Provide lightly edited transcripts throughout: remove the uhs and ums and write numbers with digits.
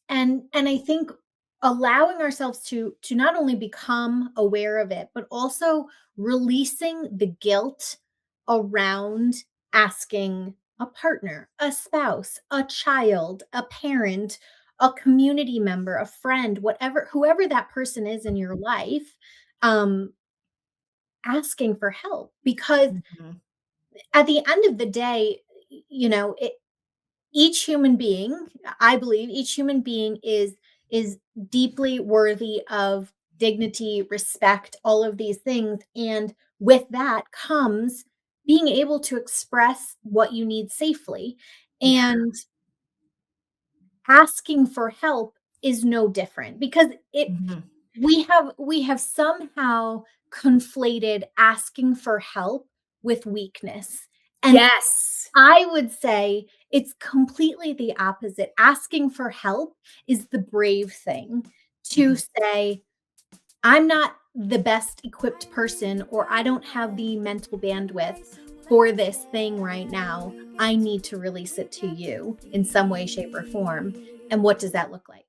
And I think allowing ourselves to not only become aware of it, but also releasing the guilt around asking a partner, a spouse, a child, a parent, a community member, a friend, whatever, whoever that person is in your life, um, asking for help. Because Mhm. at the end of the day, you know, each human being, I believe each human being is deeply worthy of dignity, respect, all of these things. And with that comes being able to express what you need safely. Yeah. And asking for help is no different, because it Mhm. we have somehow conflated asking for help with weakness. And Yes. I would say it's completely the opposite. Asking for help is the brave thing to Mhm. say, I'm not the best equipped person, or I don't have the mental bandwidth for this thing right now. I need to release it to you in some way, shape, or form. And what does that look like?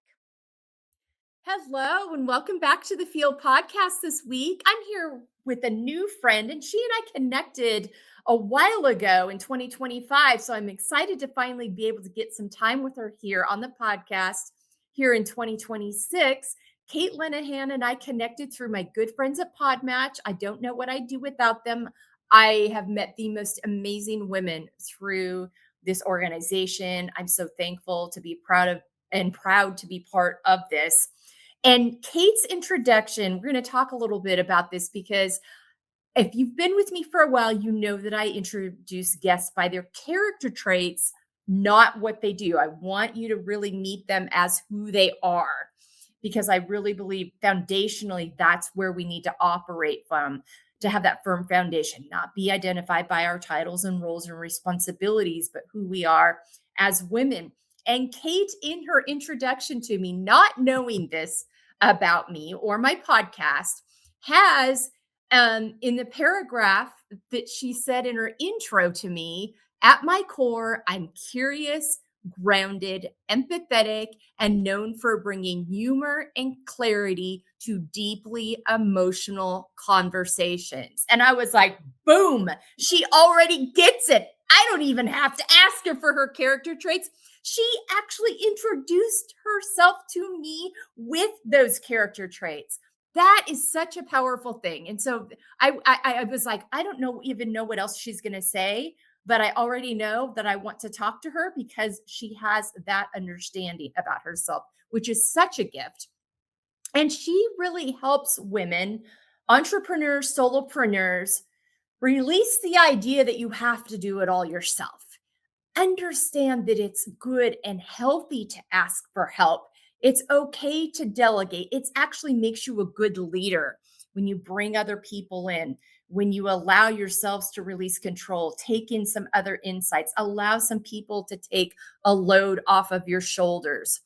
Hello, and welcome back to the Field Podcast this week. I'm here with a new friend, and she and I connected a while ago in 2025. So I'm excited to finally be able to get some time with her here on the podcast here in 2026. Kate Lenihan and I connected through my good friends at PodMatch. I don't know what I'd do without them. I have met the most amazing women through this organization. I'm so thankful to be proud to be part of this. And Kate's introduction, we're going to talk a little bit about this because if you've been with me for a while, you know that I introduce guests by their character traits, not what they do. I want you to really meet them as who they are, because I really believe foundationally that's where we need to operate from, to have that firm foundation, not be identified by our titles and roles and responsibilities, but who we are as women. And Kate, in her introduction to me, not knowing this about me or my podcast, has in the paragraph that she said in her intro to me, at my core, I'm curious, grounded, empathetic, and known for bringing humor and clarity to deeply emotional conversations. And I was like, boom, she already gets it. I don't even have to ask her for her character traits. She actually introduced herself to me with those character traits. That is such a powerful thing. And so I was like, I don't even know what else she's going to say, but I already know that I want to talk to her because she has that understanding about herself, which is such a gift. And she really helps women, entrepreneurs, solopreneurs, release the idea that you have to do it all yourself. Understand that it's good and healthy to ask for help. It's okay to delegate. It actually makes you a good leader when you bring other people in, when you allow yourselves to release control, take in some other insights, allow some people to take a load off of your shoulders.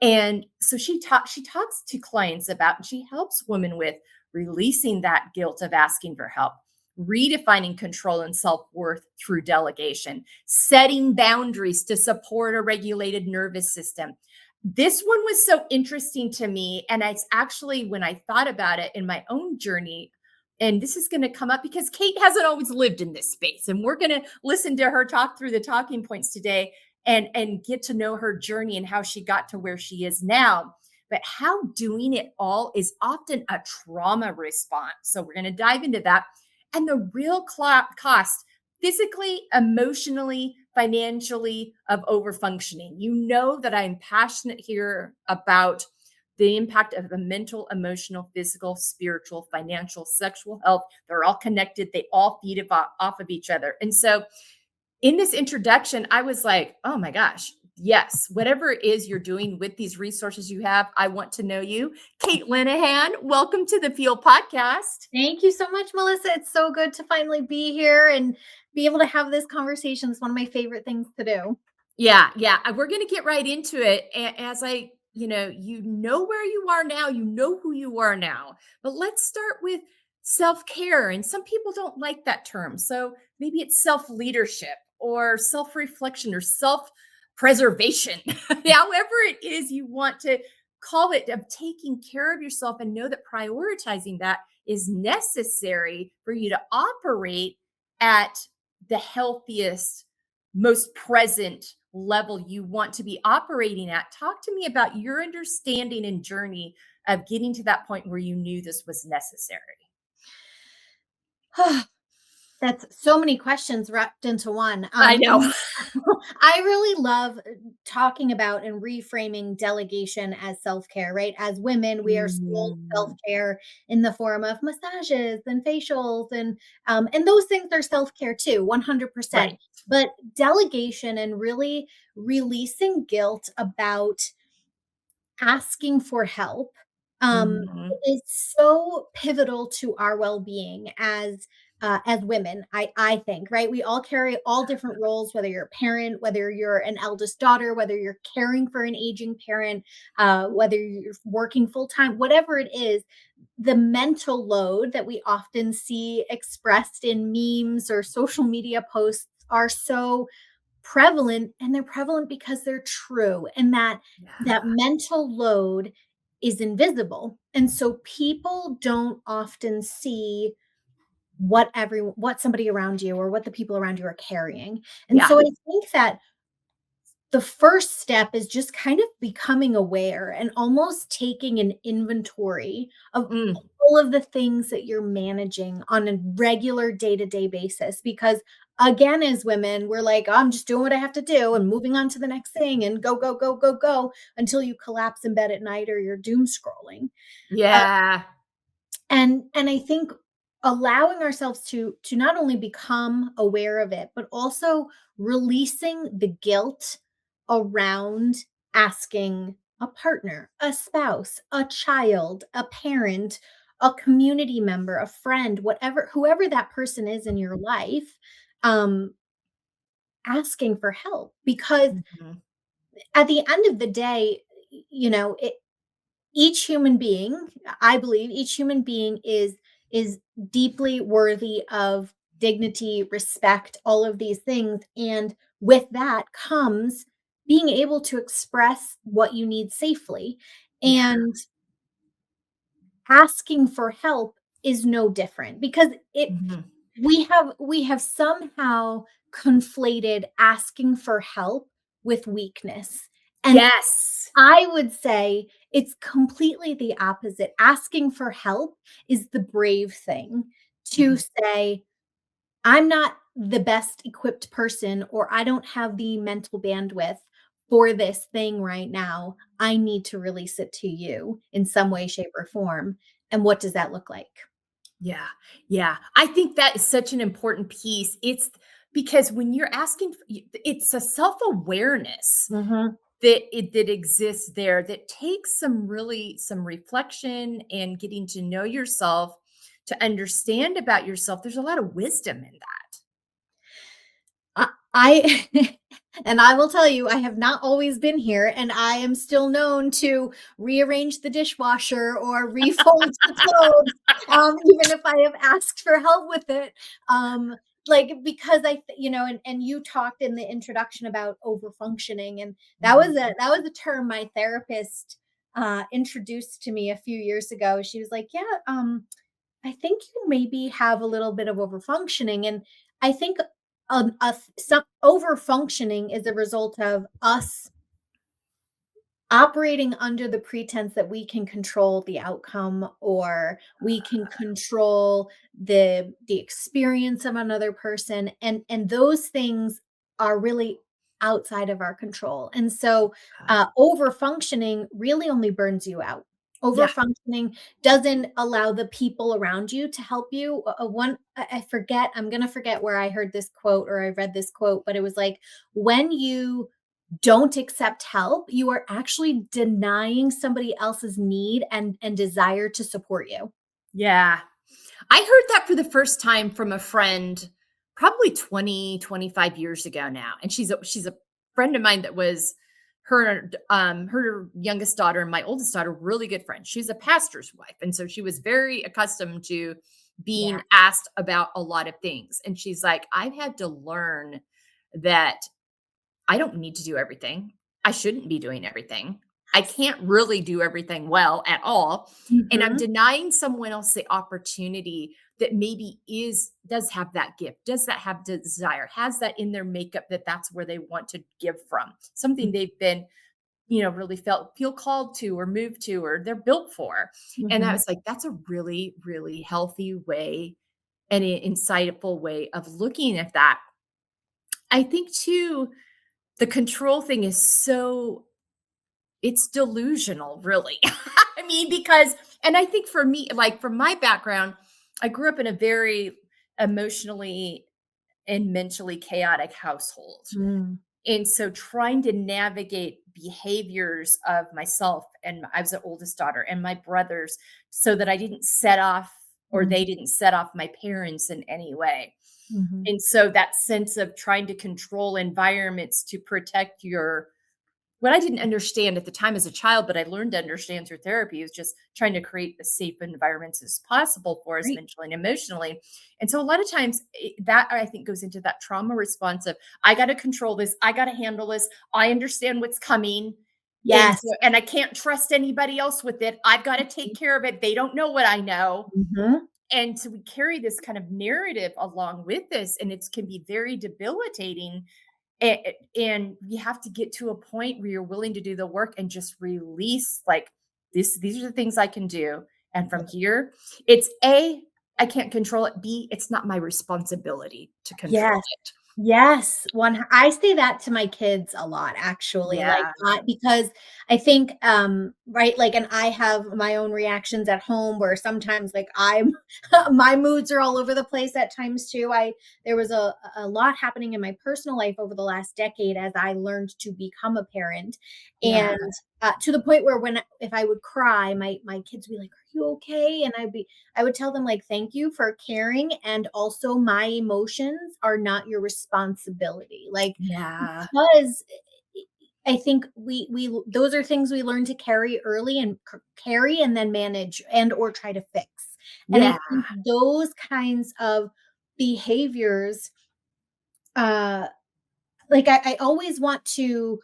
And so she talks to clients about, and she helps women with releasing that guilt of asking for help, redefining control and self-worth through delegation, setting boundaries to support a regulated nervous system. This one was so interesting to me. And it's actually, when I thought about it in my own journey, and this is going to come up because Kate hasn't always lived in this space. And we're going to listen to her talk through the talking points today and get to know her journey and how she got to where she is now. But how doing it all is often a trauma response. So we're going to dive into that and the real cost, physically, emotionally, financially, of overfunctioning. You know that I'm passionate here about the impact of the mental, emotional, physical, spiritual, financial, sexual health. They're all connected. They all feed off of each other. And so in this introduction, I was like, oh my gosh, yes, whatever it is you're doing with these resources you have, I want to know you. Kate Lenihan, welcome to the Feel Podcast. Thank you so much, Melissa. It's so good to finally be here and be able to have this conversation. It's one of my favorite things to do. Yeah, yeah. We're going to get right into it. As you know where you are now, you know who you are now. But let's start with self-care. And some people don't like that term. So maybe it's self-leadership or self-reflection or self preservation, however it is you want to call it, of taking care of yourself, and know that prioritizing that is necessary for you to operate at the healthiest, most present level you want to be operating at. Talk to me about your understanding and journey of getting to that point where you knew this was necessary. That's so many questions wrapped into one. I know. I really love talking about and reframing delegation as self care, right? As women, we are sold self Mm, care in the form of massages and facials, and those things are self care too, 100%. right. But delegation and really releasing guilt about asking for help um, Mhm. is so pivotal to our well-being as women. I think, right? We all carry all different roles, whether you're a parent, whether you're an eldest daughter, whether you're caring for an aging parent, whether you're working full time, whatever it is. The mental load that we often see expressed in memes or social media posts are so prevalent, and they're prevalent because they're true, and that Yeah. mental load is invisible, and so people don't often see what somebody around you or what the people around you are carrying. And Yeah. so I think that the first step is just kind of becoming aware and almost taking an inventory of Mm. all of the things that you're managing on a regular day-to-day basis. Because again, as women, we're like, "Oh, I'm just doing what I have to do and moving on to the next thing and go, go, go, go, go until you collapse in bed at night or you're doom scrolling." Uh, Yeah. and I think allowing ourselves to not only become aware of it, but also releasing the guilt around asking a partner, a spouse, a child, a parent, a community member, a friend, whatever, whoever that person is in your life, um, asking for help. Because Mhm. at the end of the day, you know, each human being, I believe each human being is deeply worthy of dignity, respect, all of these things, and with that comes being able to express what you need safely. Yeah. And asking for help is no different, because it Mhm. we have somehow conflated asking for help with weakness. And Yes. I would say it's completely the opposite. Asking for help is the brave thing to Mhm. say, I'm not the best equipped person, or I don't have the mental bandwidth for this thing right now. I need to release it to you in some way, shape, or form. And what does that look like? Yeah. Yeah. I think that is such an important piece. It's because when you're asking, it's a self-awareness Mhm. that exists there, that takes some reflection and getting to know yourself, to understand about yourself. There's a lot of wisdom in that. I and I will tell you, I have not always been here, and I am still known to rearrange the dishwasher or refold the clothes, even if I have asked for help with it. Um, like, because and you talked in the introduction about over functioning, and Mhm. that was a term my therapist introduced to me a few years ago. She was like, "Yeah, I think you maybe have a little bit of overfunctioning." And I think some overfunctioning is a result of us operating under the pretense that we can control the outcome, or we can control the experience of another person, and those things are really outside of our control. And so over functioning really only burns you out. Over Yeah. functioning doesn't allow the people around you to help you. One I forget, I'm going to forget where I heard this quote or I read this quote, but it was like, when you don't accept help, you are actually denying somebody else's need and desire to support you. Yeah. I heard that for the first time from a friend probably 20, 25 years ago now. And she's a friend of mine that was her youngest daughter and my oldest daughter, really good friends. She's a pastor's wife. And so she was very accustomed to Yeah. being asked about a lot of things. And she's like, I've had to learn that I don't need to do everything. I shouldn't be doing everything. I can't really do everything well at all. And I'm Mhm, denying someone else the opportunity that maybe does have that gift, does that have desire, has that in their makeup that that's where they want to give from, something they've been, really feel called to or moved to or they're built for. And I mhm, was like, that's a really, really healthy way and an insightful way of looking at that. I think too, the control thing is so it's delusional, really. I mean, because and I think for me, like from my background, I grew up in a very emotionally and mentally chaotic household. mm, And so trying to navigate behaviors of myself and I was the oldest daughter and my brothers so that I didn't set off or mm, they didn't set off my parents in any way. mhm. And so that sense of trying to control environments to protect your what I didn't understand at the time as a child, but I learned to understand through therapy is just trying to create as safe environments as possible for us Right. mentally and emotionally. And so a lot of times that I think goes into that trauma response of I got to control this, I got to handle this, I understand what's coming. And Yes. so, and I can't trust anybody else with it. I've got to take care of it. They don't know what I know. Mhm. And so we carry this kind of narrative along with this, and it can be very debilitating and you have to get to a point where you're willing to do the work and just release like these are the things I can do. And from here, it's A, I can't control it. B, it's not my responsibility to control Yes. it. Yes, I say that to my kids a lot actually, like, Yeah. because I think, right, like, and I have my own reactions at home where sometimes, like, I'm my moods are all over the place at times too. I There was a lot happening in my personal life over the last decade as I learned to become a parent, Yeah. and, to the point where if I would cry, my kids would be like, "Are you okay?" And I would tell them like, "Thank you for caring, and also my emotions are not your responsibility." Like, Yeah. because I think we those are things we learn to carry early and carry and then manage and or try to fix. And I Yeah. think those kinds of behaviors, uh, like I always want to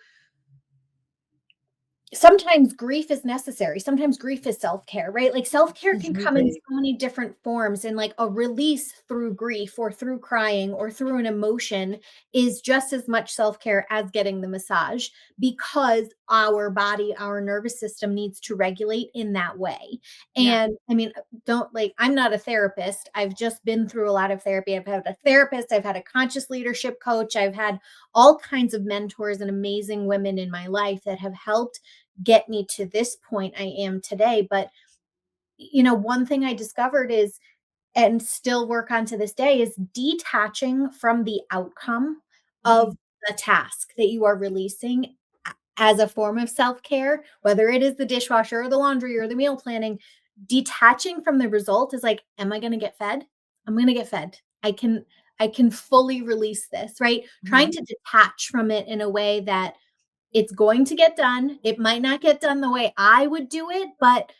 sometimes grief is necessary. Sometimes grief is self-care, right? Like self-care can come in so Absolutely. many different forms and like a release through grief or through crying or through an emotion is just as much self-care as getting the massage because our body, our nervous system needs to regulate in that way. Yeah. And I mean, don't like I'm not a therapist. I've just been through a lot of therapy. I've had a therapist, I've had a conscious leadership coach, I've had all kinds of mentors and amazing women in my life that have helped get me to this point I am today. But, one thing I discovered is, and still work on to this day, is detaching from the outcome of Mhm. the task that you are releasing as a form of self care, whether it is the dishwasher or the laundry or the meal planning. Detaching from the result is like, am I going to get fed? I'm going to get fed. I can fully release this, right? Trying Mhm. to detach from it in a way that it's going to get done. It might not get done the way I would do it, but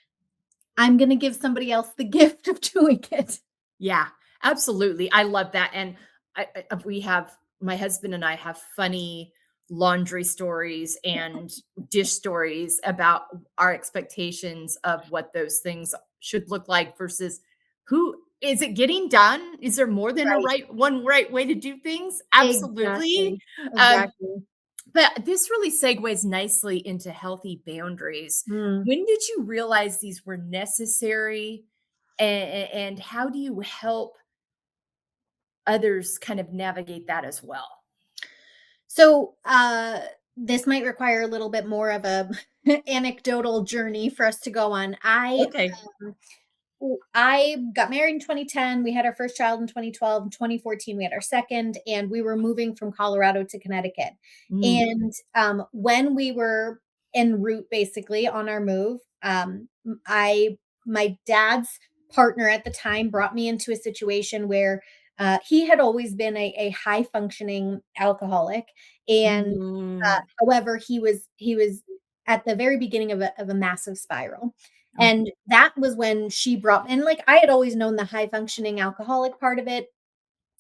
I'm gonna give somebody else the gift of doing it. Yeah, absolutely. I love that. And we have my husband and I have funny laundry stories and dish stories about our expectations of what those things should look like versus who is it getting done? Is there more than a Right. right way to do things? Absolutely. Exactly. Um, Exactly. but this really segues nicely into healthy boundaries. Mm. When did you realize these were necessary? And how do you help others kind of navigate that as well? So, this might require a little bit more of a anecdotal journey for us to go on. Okay. I got married in 2010. We had our first child in 2012. In 2014, we had our second, and we were moving from Colorado to Connecticut. Mm, And when we were en route, basically on our move, my dad's partner at the time brought me into a situation where he had always been a high functioning alcoholic, and mm, however, he was at the very beginning of a massive spiral. oh, And that was when she brought and, like, I had always known the high functioning alcoholic part of it,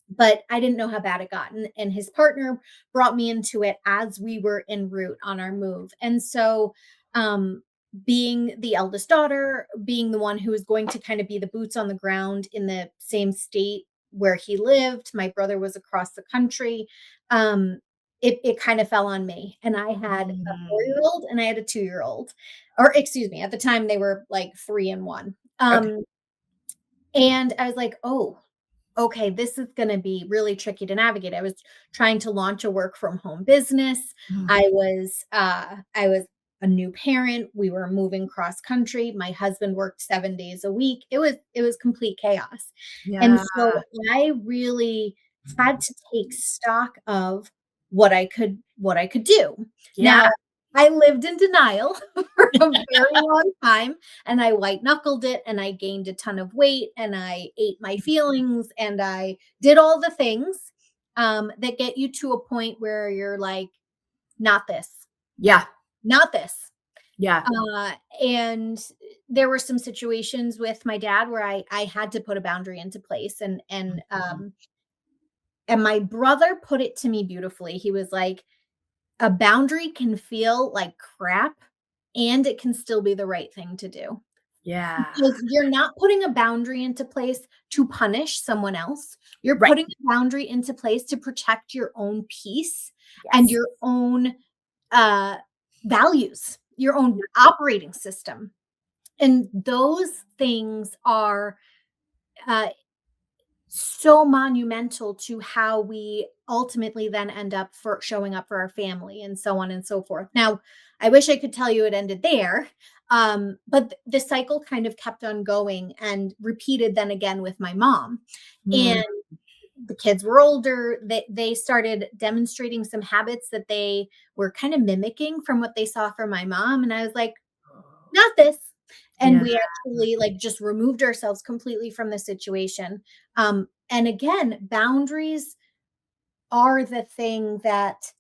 but I didn't know how bad it got. And his partner brought me into it as we were en route on our move. And so, um, being the eldest daughter, being the one who was going to kind of be the boots on the ground in the same state where he lived, my brother was across the country. Um, it kind of fell on me. And I had a Mm. 4 year old and I had a 2 year old, or excuse me, at the time they were like 3 and 1. Okay. And I was like, oh, okay, this is going to be really tricky to navigate. I was trying to launch a work from home business. Mm. I was a new parent. We were moving cross country. My husband worked 7 days a week. It was complete chaos. And Yeah. so I really had to take stock of what I could do. Yeah. Now, I lived in denial for a very long time, and I white knuckled it, and I gained a ton of weight, and I ate my feelings, and I did all the things that get you to a point where you're like, not this, Yeah. not this. Yeah. Uh, and there were some situations with my dad where I had to put a boundary into place, Mhm. and my brother put it to me beautifully. He was like, a boundary can feel like crap, and it can still be the right thing to do. Yeah. Because you're not putting a boundary into place to punish someone else. You're Right. putting a boundary into place to protect your own peace and Yes. your own, uh, values, your own operating system. And those things are, uh, so monumental to how we ultimately then end up for showing up for our family and so on and so forth. Now, I wish I could tell you it ended there, but the cycle kind of kept on going and repeated then again with my mom. And Mm. the kids were older. They started demonstrating some habits that they were kind of mimicking from what they saw from my mom. And I was like, not this. And Yeah. we actually like just removed ourselves completely from the situation. And again, boundaries are the thing that,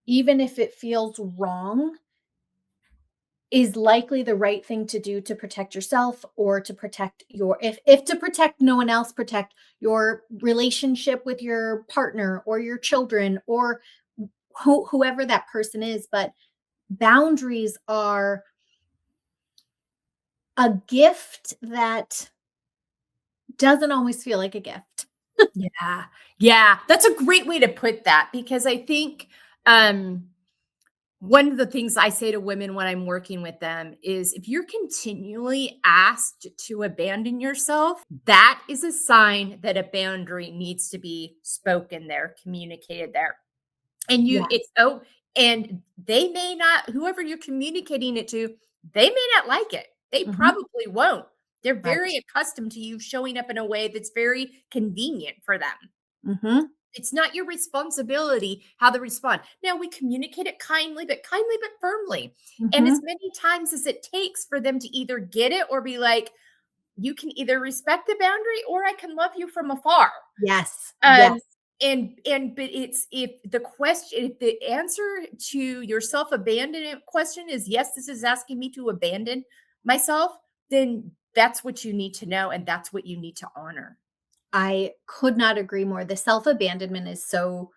even if it feels wrong, is likely the right thing to do to protect yourself, or to protect your, if to protect no one else, protect your relationship with your partner or your children, or whoever that person is. But boundaries are a gift that doesn't always feel like a gift. Yeah. Yeah. That's a great way to put that because I think um one of the things I say to women when I'm working with them is if you're continually asked to abandon yourself, that is a sign that a boundary needs to be spoken there, communicated there. And you, Yes. it's, oh, and they may not, whoever you're communicating it to, they may not like it. They Mhm. probably won't. They're Right. very accustomed to you showing up in a way that's very convenient for them. Mhm. It's not your responsibility how they respond. Now we communicate it kindly but firmly. And as Mhm. many times as it takes for them to either get it or be like, you can either respect the boundary or I can love you from afar. Yes. Um, Yes. and but it's if the answer to your self-abandonment question is yes, this is asking me to abandon myself, then that's what you need to know and that's what you need to honor. I could not agree more. The self-abandonment is so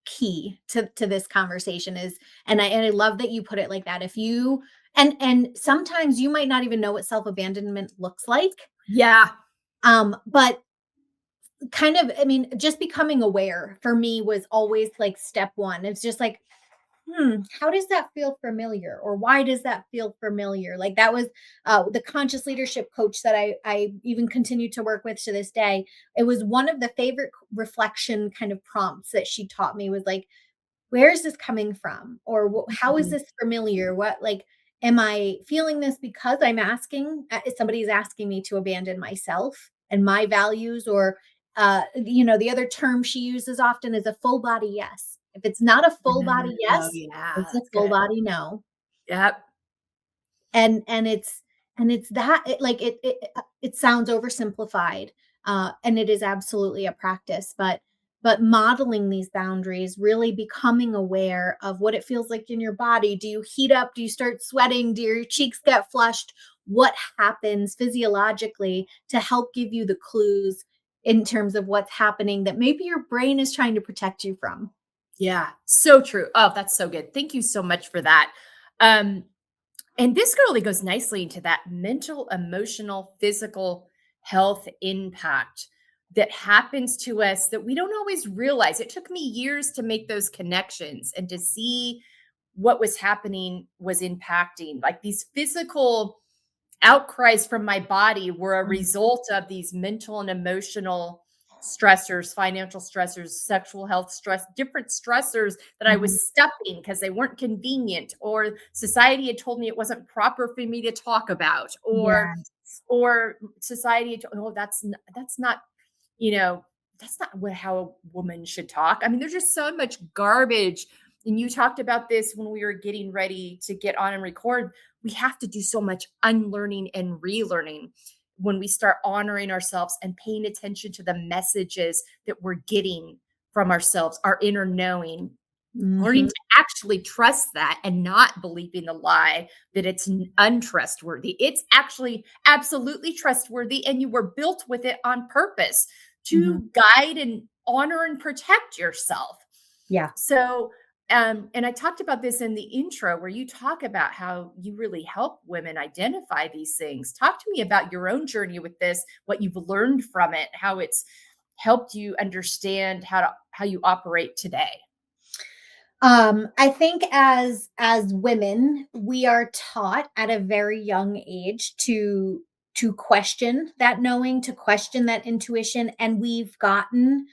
key to this conversation, is, and I love that you put it like that. If you, and sometimes you might not even know what self-abandonment looks like. Yeah. But kind of, I mean, just becoming aware for me was always like step one. It's just like, how does that feel familiar? Or why does that feel familiar? Like that was the conscious leadership coach that I even continue to work with to this day. It was one of the favorite reflection kind of prompts that she taught me, was like, where is this coming from? Or how is Mhm. this familiar? What, like, am I feeling this because I'm asking, somebody's asking me to abandon myself and my values? Or, the other term she uses often is a full body yes. If it's not a full body Oh, yes, yeah, it's a that's full good. body no. Yep. And it's that, it sounds oversimplified, and it is absolutely a practice, but modeling these boundaries, really becoming aware of what it feels like in your body. Do you heat up? Do you start sweating? Do your cheeks get flushed? What happens physiologically to help give you the clues? in terms of what's happening that maybe your brain is trying to protect you from. Yeah, so true. Oh, that's so good. Thank you so much for that. Um, and this really goes nicely into that mental, emotional, physical health impact that happens to us that we don't always realize. It took me years to make those connections and to see what was happening was impacting. Like these physical outcries from my body were a Mm. result of these mental and emotional stressors, financial stressors, sexual health stress, different stressors that I Mhm. was stuffing because they weren't convenient, or society had told me it wasn't proper for me to talk about, Yes. or society had told, oh, that's not, you know, that's not how a woman should talk. I mean, there's just so much garbage. And you talked about this when we were getting ready to get on and record. We have to do so much unlearning and relearning when we start honoring ourselves and paying attention to the messages that we're getting from ourselves, our inner knowing, learning Mhm. to actually trust that and not believing the lie that it's untrustworthy. It's actually absolutely trustworthy, and you were built with it on purpose Mhm. to guide and honor and protect yourself. Yeah. So, and I talked about this in the intro where you talk about how you really help women identify these things. Talk to me about your own journey with this, what you've learned from it, how it's helped you understand how you operate today. I think as women, we are taught at a very young age to question that knowing, to question that intuition, and we've gotten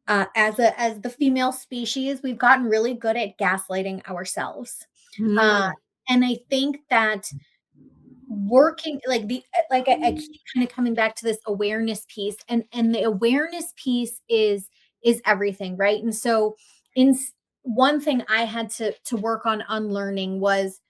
as the female species, we've gotten really good at gaslighting ourselves. Uh, Mm, and I think that working like I keep kind of coming back to this awareness piece, and the awareness piece is everything, right? And so in one thing I had to work on unlearning was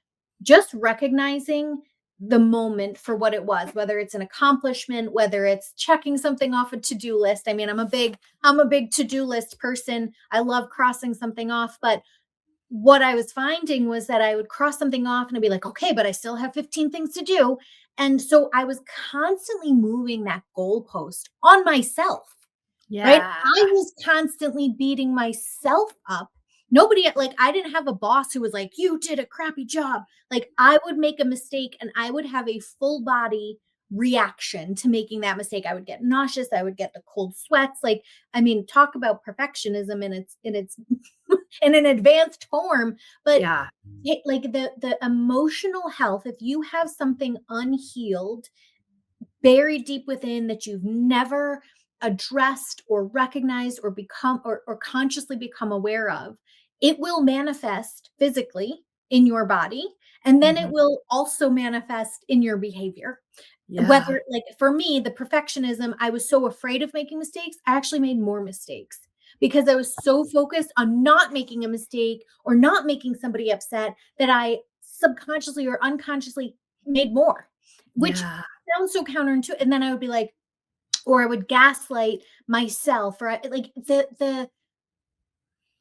just recognizing the moment for what it was, whether it's an accomplishment, whether it's checking something off a to-do list. I mean, I'm a big to-do list person. I love crossing something off, but what I was finding was that I would cross something off and I'd be like, okay, but I still have 15 things to do. And so I was constantly moving that goalpost on myself, right? yeah. I was constantly beating myself up. Nobody, like, I didn't have a boss who was like, you did a crappy job. Like, I would make a mistake and I would have a full body reaction to making that mistake. I would get nauseous. I would get the cold sweats. Like, I mean, talk about perfectionism in its in an advanced form. But Yeah. like the emotional health, if you have something unhealed buried deep within that you've never addressed or recognized or become or consciously become aware of, it will manifest physically in your body, and then it Mhm. will also manifest in your behavior. Yeah. Whether, like, for me, the perfectionism, I was so afraid of making mistakes, I actually made more mistakes because I was so focused on not making a mistake or not making somebody upset that I subconsciously or unconsciously made more, which Yeah. sounds so counterintuitive. And then I would be like, or I would gaslight myself, or like the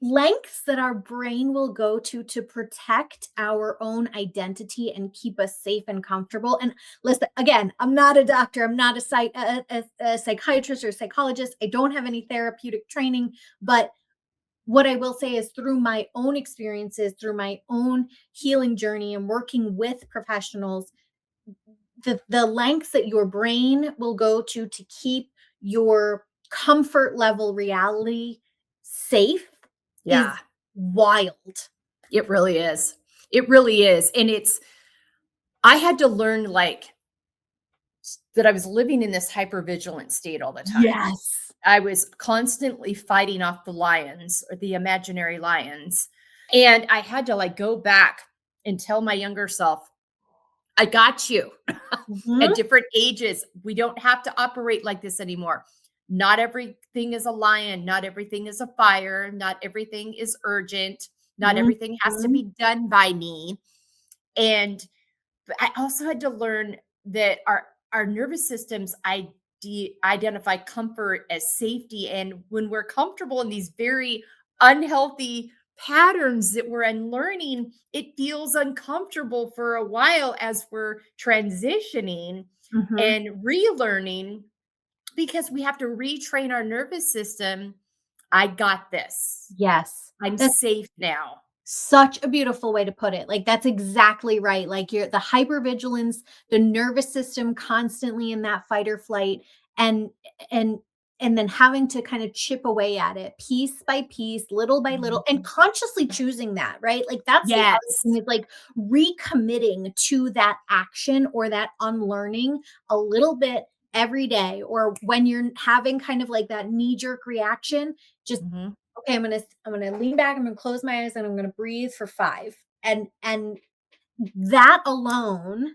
lengths that our brain will go to protect our own identity and keep us safe and comfortable. And listen, again, I'm not a doctor, I'm not a psychiatrist or a psychologist, I don't have any therapeutic training, but what I will say is through my own experiences, through my own healing journey and working with professionals, the lengths that your brain will go to keep your comfort level reality safe is Yeah. wild. It really is. It really is. And I had to learn like that I was living in this hypervigilant state all the time. Yes. I was constantly fighting off the lions or the imaginary lions. And I had to like go back and tell my younger self, I got you. At Mhm, different ages, we don't have to operate like this anymore. Not everything is a lion. Not everything is a fire. Not everything is urgent. Not everything has to mhm, be done by me. And but I also had to learn that our nervous systems identify comfort as safety, and when we're comfortable in these very unhealthy patterns that we're unlearning, it feels uncomfortable for a while as we're transitioning mhm. and relearning because we have to retrain our nervous system. I got this. Yes. I'm That's safe now. such a beautiful way to put it. Like, that's exactly right. Like, you're the hypervigilance, the nervous system constantly in that fight or flight, and and and then having to kind of chip away at it piece by piece, little by little, and Mhm. consciously choosing that, right? Like, that's the other thing, Yes. is like recommitting to that action or that unlearning a little bit every day, or when you're having kind of like that knee jerk reaction, just, Mhm. okay, I'm gonna lean back, I'm gonna close my eyes, and I'm gonna breathe for 5. And that alone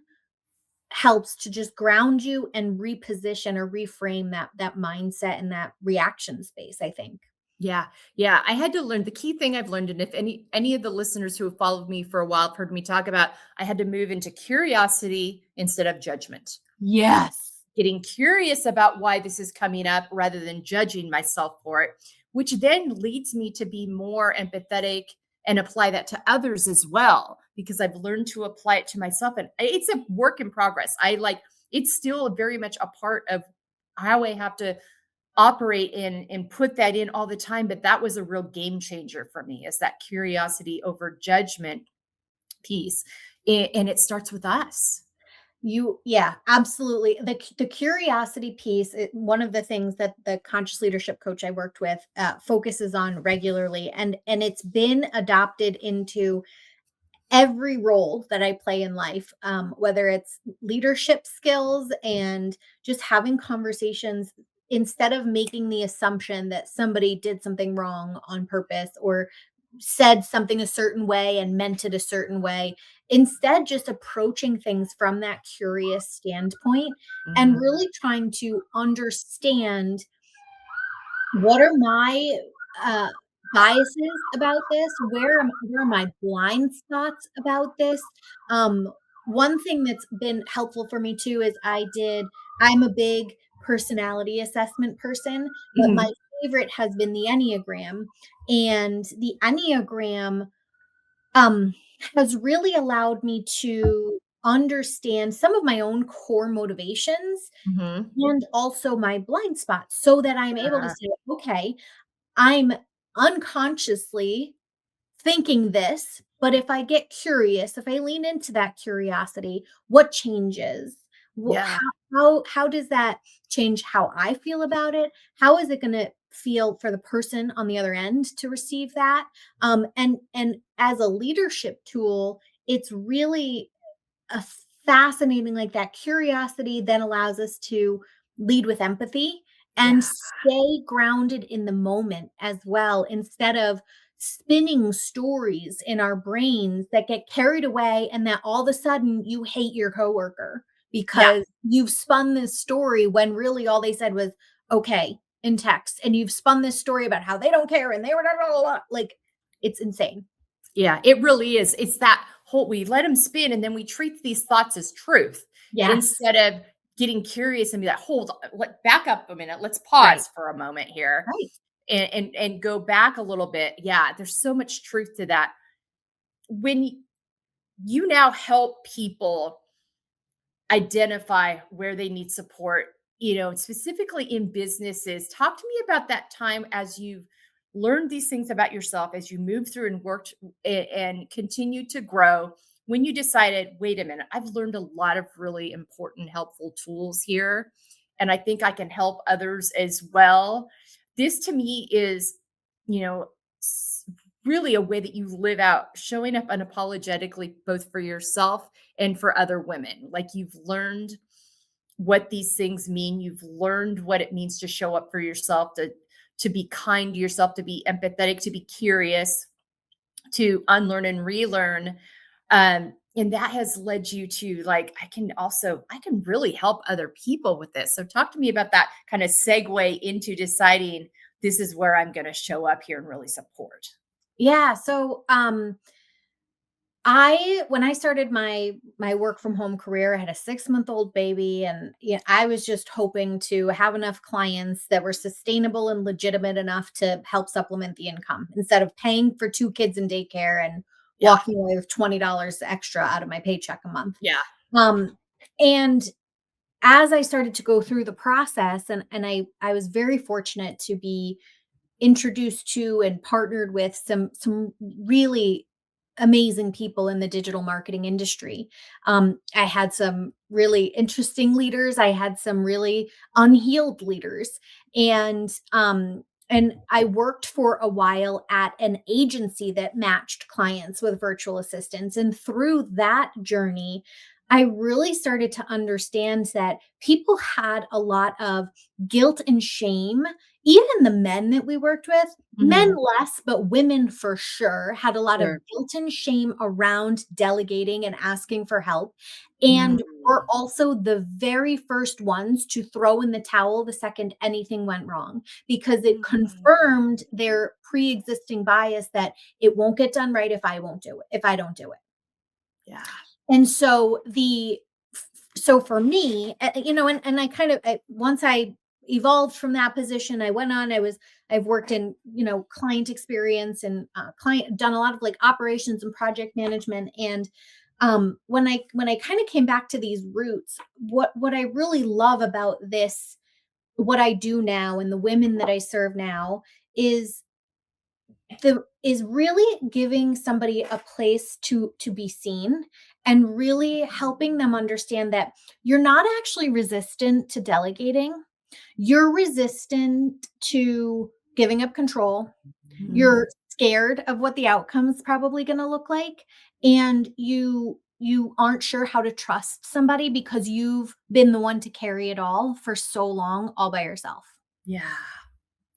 helps to just ground you and reposition or reframe that mindset and that reaction space, I think. Yeah. Yeah. I had to learn the key thing I've learned, and if any of the listeners who have followed me for a while have heard me talk about, I had to move into curiosity instead of judgment. Yes. Getting curious about why this is coming up rather than judging myself for it, which then leads me to be more empathetic and apply that to others as well, because I've learned to apply it to myself. And it's a work in progress. It's still very much a part of how I have to operate in and put that in all the time. But that was a real game changer for me, is that curiosity over judgment piece. And it starts with us. Yeah, absolutely. The curiosity piece, one of the things that the conscious leadership coach I worked with focuses on regularly, and it's been adopted into every role that I play in life, whether it's leadership skills and just having conversations, instead of making the assumption that somebody did something wrong on purpose or said something a certain way and meant it a certain way. Instead, just approaching things from that curious standpoint and Mhm. really trying to understand, what are my, uh, biases about this? Where are my blind spots about this? Um, One thing that's been helpful for me too is I'm a big personality assessment person, but my Mhm. favorite has been the Enneagram, and the Enneagram, um, has really allowed me to understand some of my own core motivations Mhm. and also my blind spots, so that I'm able to Yeah. say, okay, I'm unconsciously thinking this, but if I get curious, if I lean into that curiosity, what changes? Yeah. How does that change how I feel about it? How is it going to feel for the person on the other end to receive that? And as a leadership tool, it's really a fascinating, like, that curiosity then allows us to lead with empathy Yeah. and stay grounded in the moment as well, instead of spinning stories in our brains that get carried away, and that all of a sudden you hate your coworker Yeah. because you've spun this story when really all they said was okay in text, and you've spun this story about how they don't care and they were blah, blah, blah, blah. Like, it's insane. Yeah, it really is. It's that whole, we let them spin and then we treat these thoughts as truth Yes. instead of getting curious and be like, hold on, back up a minute. Let's Right. pause for a moment here Right. and go back a little bit. Yeah, there's so much truth to that. When you now help people identify where they need support, specifically in businesses. Talk to me about that time as you've learned these things about yourself, as you move through and worked and continue to grow. When you decided, wait a minute, I've learned a lot of really important, helpful tools here, and I think I can help others as well. This to me is, you know, s- really a way that you live out showing up unapologetically, both for yourself and for other women. Like, you've learned what these things mean. You've learned what it means to show up for yourself, to be kind to yourself, to be empathetic, to be curious, to unlearn and relearn. And that has led you to, like, I can really help other people with this. So talk to me about that kind of segue into deciding, this is where I'm going to show up here and really support. Yeah, so, I when I started my work from home career, I had a 6-month-old baby, and, yeah, I was just hoping to have enough clients that were sustainable and legitimate enough to help supplement the income, instead of paying for 2 kids in daycare and Yeah. walking away with $20 extra out of my paycheck a month. Yeah. Um, and as I started to go through the process, and I was very fortunate to be introduced to and partnered with some really amazing people in the digital marketing industry. I had some really interesting leaders. I had some really unhealed leaders, and I worked for a while at an agency that matched clients with virtual assistants. And through that journey, I really started to understand that people had a lot of guilt and shame. Even the men that we worked with, men Mhm. less, but women for sure, had a lot of Sure. guilt and shame around delegating and asking for help, and were Mm. also the very first ones to throw in the towel the second anything went wrong, because it Mm. confirmed their pre-existing bias that it won't get done right if I don't do it. Yeah. And so for me, and I kind of once I evolved from that position, I went on. I've worked in client experience and client done a lot of like operations and project management. And when I kind of came back to these roots, what I really love about this, what I do now, and the women that I serve now is really giving somebody a place to be seen, and really helping them understand that you're not actually resistant to delegating. You're resistant to giving up control. Mm. You're scared of what the outcome's probably going to look like, and you aren't sure how to trust somebody because you've been the one to carry it all for so long all by yourself. Yeah.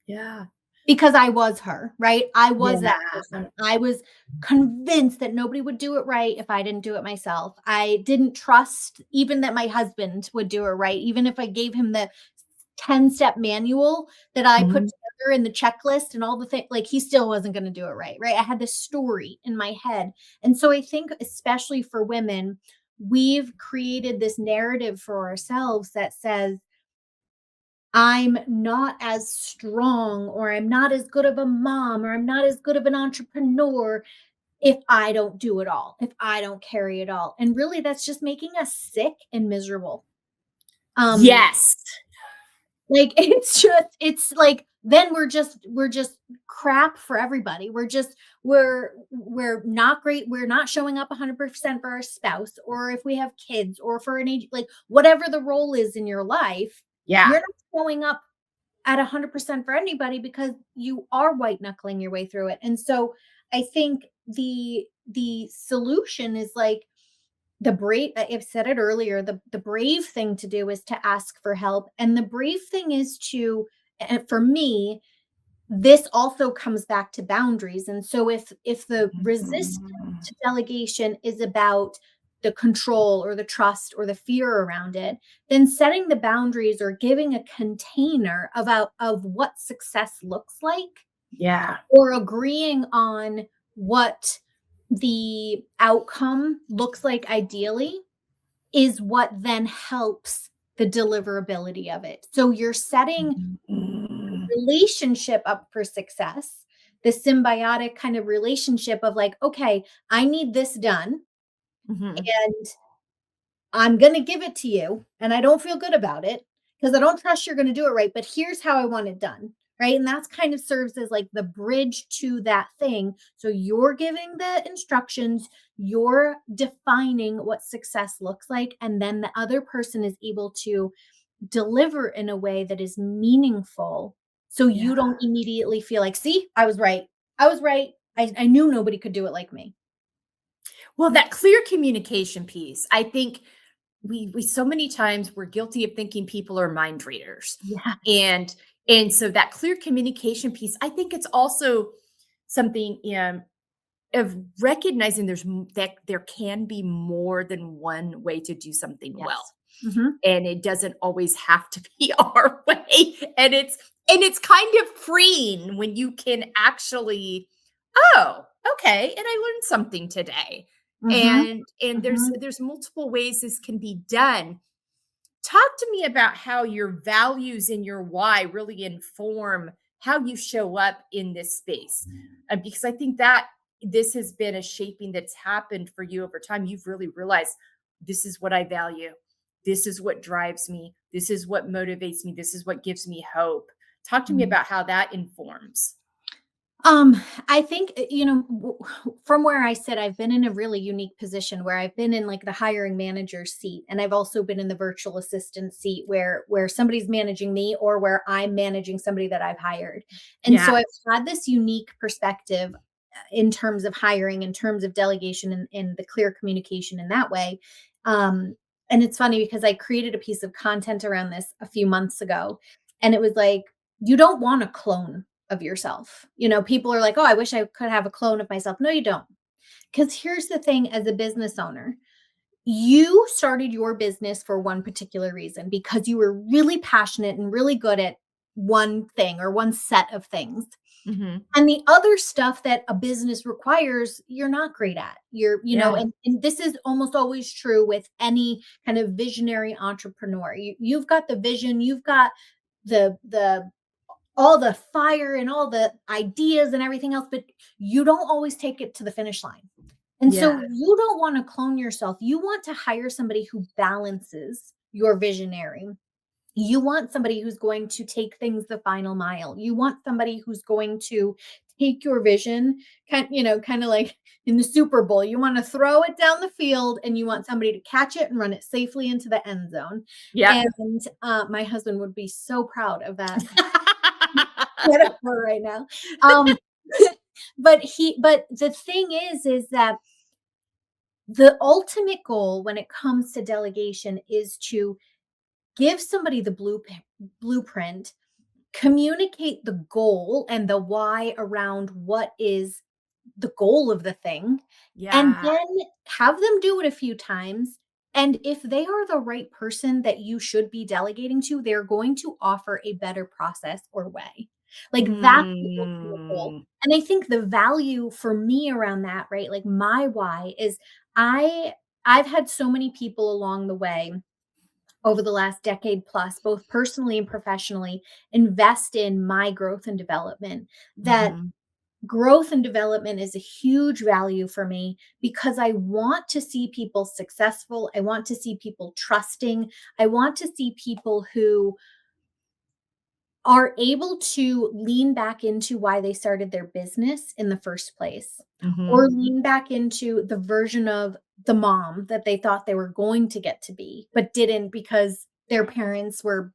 Yeah. Because I was her, right? I was that Yeah. person. I was convinced that nobody would do it right if I didn't do it myself. I didn't trust even that my husband would do it right, even if I gave him the 10-step manual that I put Mhm. together in the checklist and all the things, like, he still wasn't gonna do it right, right? I had this story in my head. And so I think especially for women, we've created this narrative for ourselves that says, I'm not as strong, or I'm not as good of a mom, or I'm not as good of an entrepreneur if I don't do it all, if I don't carry it all. And really that's just making us sick and miserable. Um Yes. like it's like then we're just crap for everybody. We're not great. We're not showing up 100% for our spouse, or if we have kids, or for an age, like whatever the role is in your life, Yeah. you're not showing up at 100% for anybody because you are white knuckling your way through it. And so I think the solution is like the brave, I've said it earlier, the brave thing to do is to ask for help. And the brave thing is to, and for me, this also comes back to boundaries. And so if the resistance Mhm. to delegation is about the control or the trust or the fear around it, then setting the boundaries or giving a container of what success looks like, Yeah. or agreeing on what the outcome looks like ideally, is what then helps the deliverability of it. So you're setting Mhm. relationship up for success, the symbiotic kind of relationship of like, okay, I need this done, Mhm. and I'm going to give it to you, and I don't feel good about it because I don't trust you're going to do it right, but here's how I want it done. Right. And that's kind of serves as like the bridge to that thing. So you're giving the instructions, you're defining what success looks like. And then the other person is able to deliver in a way that is meaningful, so Yeah. you don't immediately feel like, see, I was right. I was right. I knew nobody could do it like me. Well, that clear communication piece, I think we so many times we're guilty of thinking people are mind readers. Yes. And and so that clear communication piece, I think it's also something of recognizing that there can be more than one way to do something well. Yes. Mhm. And it doesn't always have to be our way. And it's kind of freeing when you can actually, oh, okay, and I learned something today. Mhm. And there's Mhm. there's multiple ways this can be done. Talk to me about how your values and your why really inform how you show up in this space. Because I think that this has been a shaping that's happened for you over time. You've really realized this is what I value. this is what drives me. This is what motivates me. This is what gives me hope. Talk to me Mhm. about how that informs. I think, from where I sit, I've been in a really unique position where I've been in like the hiring manager seat, and I've also been in the virtual assistant seat where somebody's managing me or where I'm managing somebody that I've hired. And so Yeah. I've had this unique perspective in terms of hiring, in terms of delegation and the clear communication in that way. Um, and it's funny because I created a piece of content around this a few months ago, and it was like, you don't want a clone of yourself. People are like, "Oh, I wish I could have a clone of myself." No, you don't. Because here's the thing, as a business owner, you started your business for one particular reason because you were really passionate and really good at one thing or one set of things. Hmm. And the other stuff that a business requires, you're not great at. Yeah. And this is almost always true with any kind of visionary entrepreneur. You've got the vision, you've got the all the fire and all the ideas and everything else, but you don't always take it to the finish line. And Yeah. so you don't want to clone yourself. You want to hire somebody who balances your visionary. You want somebody who's going to take things the final mile. You want somebody who's going to take your vision, kind of like in the Super Bowl. You want to throw it down the field and you want somebody to catch it and run it safely into the end zone. Yep. And my husband would be so proud of that metaphor right now. Um, but the thing is that the ultimate goal when it comes to delegation is to give somebody the blueprint, communicate the goal and the why around what is the goal of the thing, and Yeah. then have them do it a few times. And if they are the right person that you should be delegating to, they're going to offer a better process or way. Like that's the ultimate goal. Mm. And I think the value for me around that, right? Like my why is I I've had so many people along the way over the last decade plus, both personally and professionally, invest in my growth and development. That Mhm. growth and development is a huge value for me because I want to see people successful. I want to see people trusting. I want to see people who are able to lean back into why they started their business in the first place, or Mhm. lean back into the version of the mom that they thought they were going to get to be, but didn't because their parents were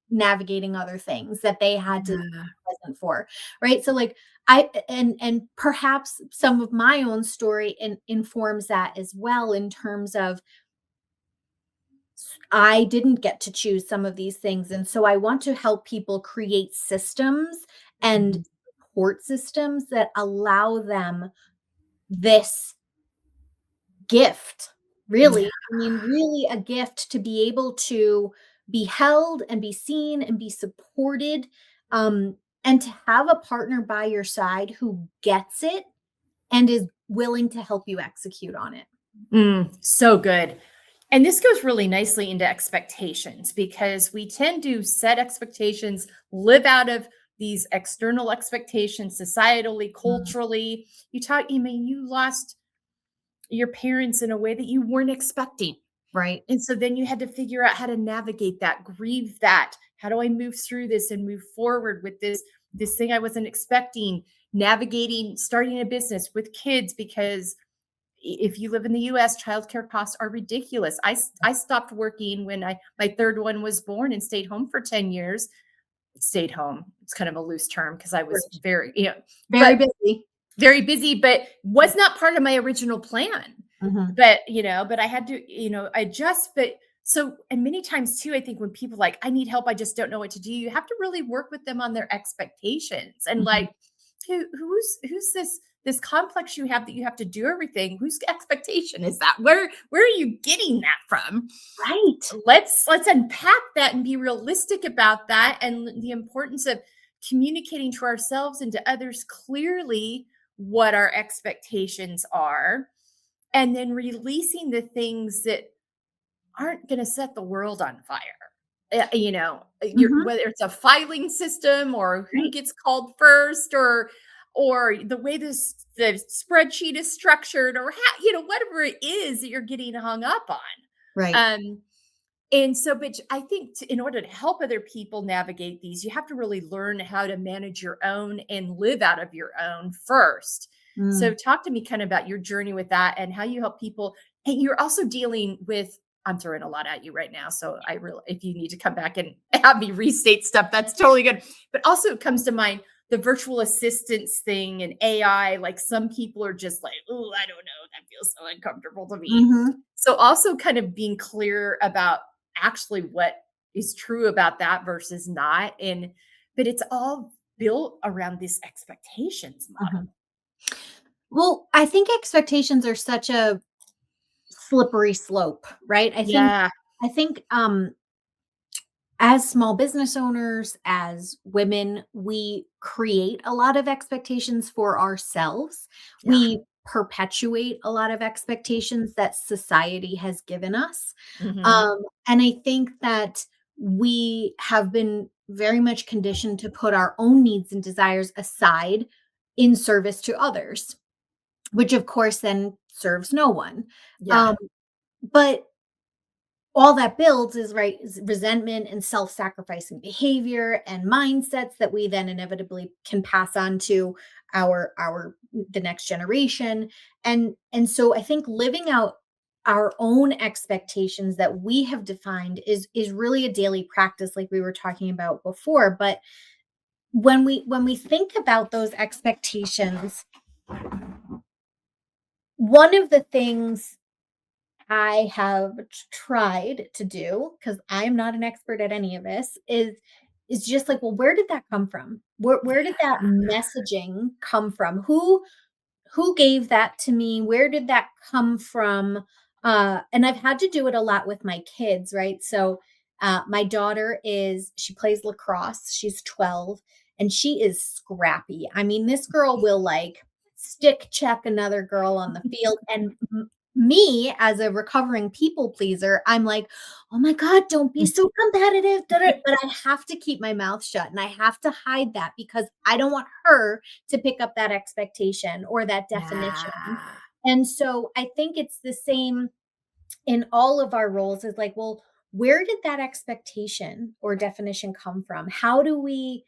navigating other things that they had to be Yeah. present for, right? So like and perhaps some of my own story informs that as well in terms of I didn't get to choose some of these things. And so I want to help people create systems and Mhm. support systems that allow them this gift. Yeah. Really, I mean, really a gift to be able to be held and be seen and be supported, and to have a partner by your side who gets it and is willing to help you execute on it. So good. And this goes really nicely into expectations because we tend to set expectations, live out of these external expectations, societally, Mm, culturally. You lost your parents in a way that you weren't expecting. right. And so then you had to figure out how to navigate that, grieve that. How do I move through this and move forward with this thing I wasn't expecting? Navigating starting a business with kids because if you live in the US, childcare costs are ridiculous. I stopped working when my third one was born and stayed home for 10 years. Stayed home. It's kind of a loose term because I was Right. Very but busy. very busy, but was not part of my original plan. Mhm. But I had to, adjust. But so, and many times too, I think when people like, I need help, I just don't know what to do, you have to really work with them on their expectations and Mhm. like, who's this complex you have that you have to do everything? Whose expectation is that? Where are you getting that from? Right. Let's unpack that and be realistic about that and the importance of communicating to ourselves and to others clearly what our expectations are and then releasing the things that aren't going to set the world on fire. Mhm. Whether it's a filing system or who Right. gets called first or the way the spreadsheet is structured or how, whatever it is that you're getting hung up on. Right. Um, And so, but I think in order to help other people navigate these, you have to really learn how to manage your own and live out of your own first. So, Mm. talk to me kind of about your journey with that and how you help people. And you're also dealing with, I'm throwing a lot at you right now. So, I really, if you need to come back and have me restate stuff, that's totally good. But also, it comes to mind the virtual assistants thing and AI. Like some people are just like, oh, I don't know. That feels so uncomfortable to me. Mhm. So, also kind of being clear about actually what is true about that versus not. And but it's all built around this expectations model. Mhm. Well, I think expectations are such a slippery slope, right? Yeah. I think as small business owners, as women, we create a lot of expectations for ourselves. Yeah. We perpetuate a lot of expectations that society has given us. Hmm. And I think that we have been very much conditioned to put our own needs and desires aside in service to others, which of course then serves no one. Yeah. Um, but all that builds is right is resentment and self-sacrificing behavior and mindsets that we then inevitably can pass on to our the next generation. And so I think living out our own expectations that we have defined is really a daily practice, like we were talking about before. But when we think about those expectations, one of the things I have tried to do, because I'm not an expert at any of this, is just like, well, where did that come from? Where did that messaging come from? Who gave that to me? Where did that come from? And I've had to do it a lot with my kids, right? So my daughter she plays lacrosse. She's 12 and she is scrappy. I mean, this girl will like stick check another girl on the field. And me, as a recovering people pleaser, I'm like, oh my God, don't be so competitive. Da, da," But I have to keep my mouth shut and I have to hide that because I don't want her to pick up that expectation or that definition. Yeah. And so I think it's the same in all of our roles is like, well, where did that expectation or definition come from? How did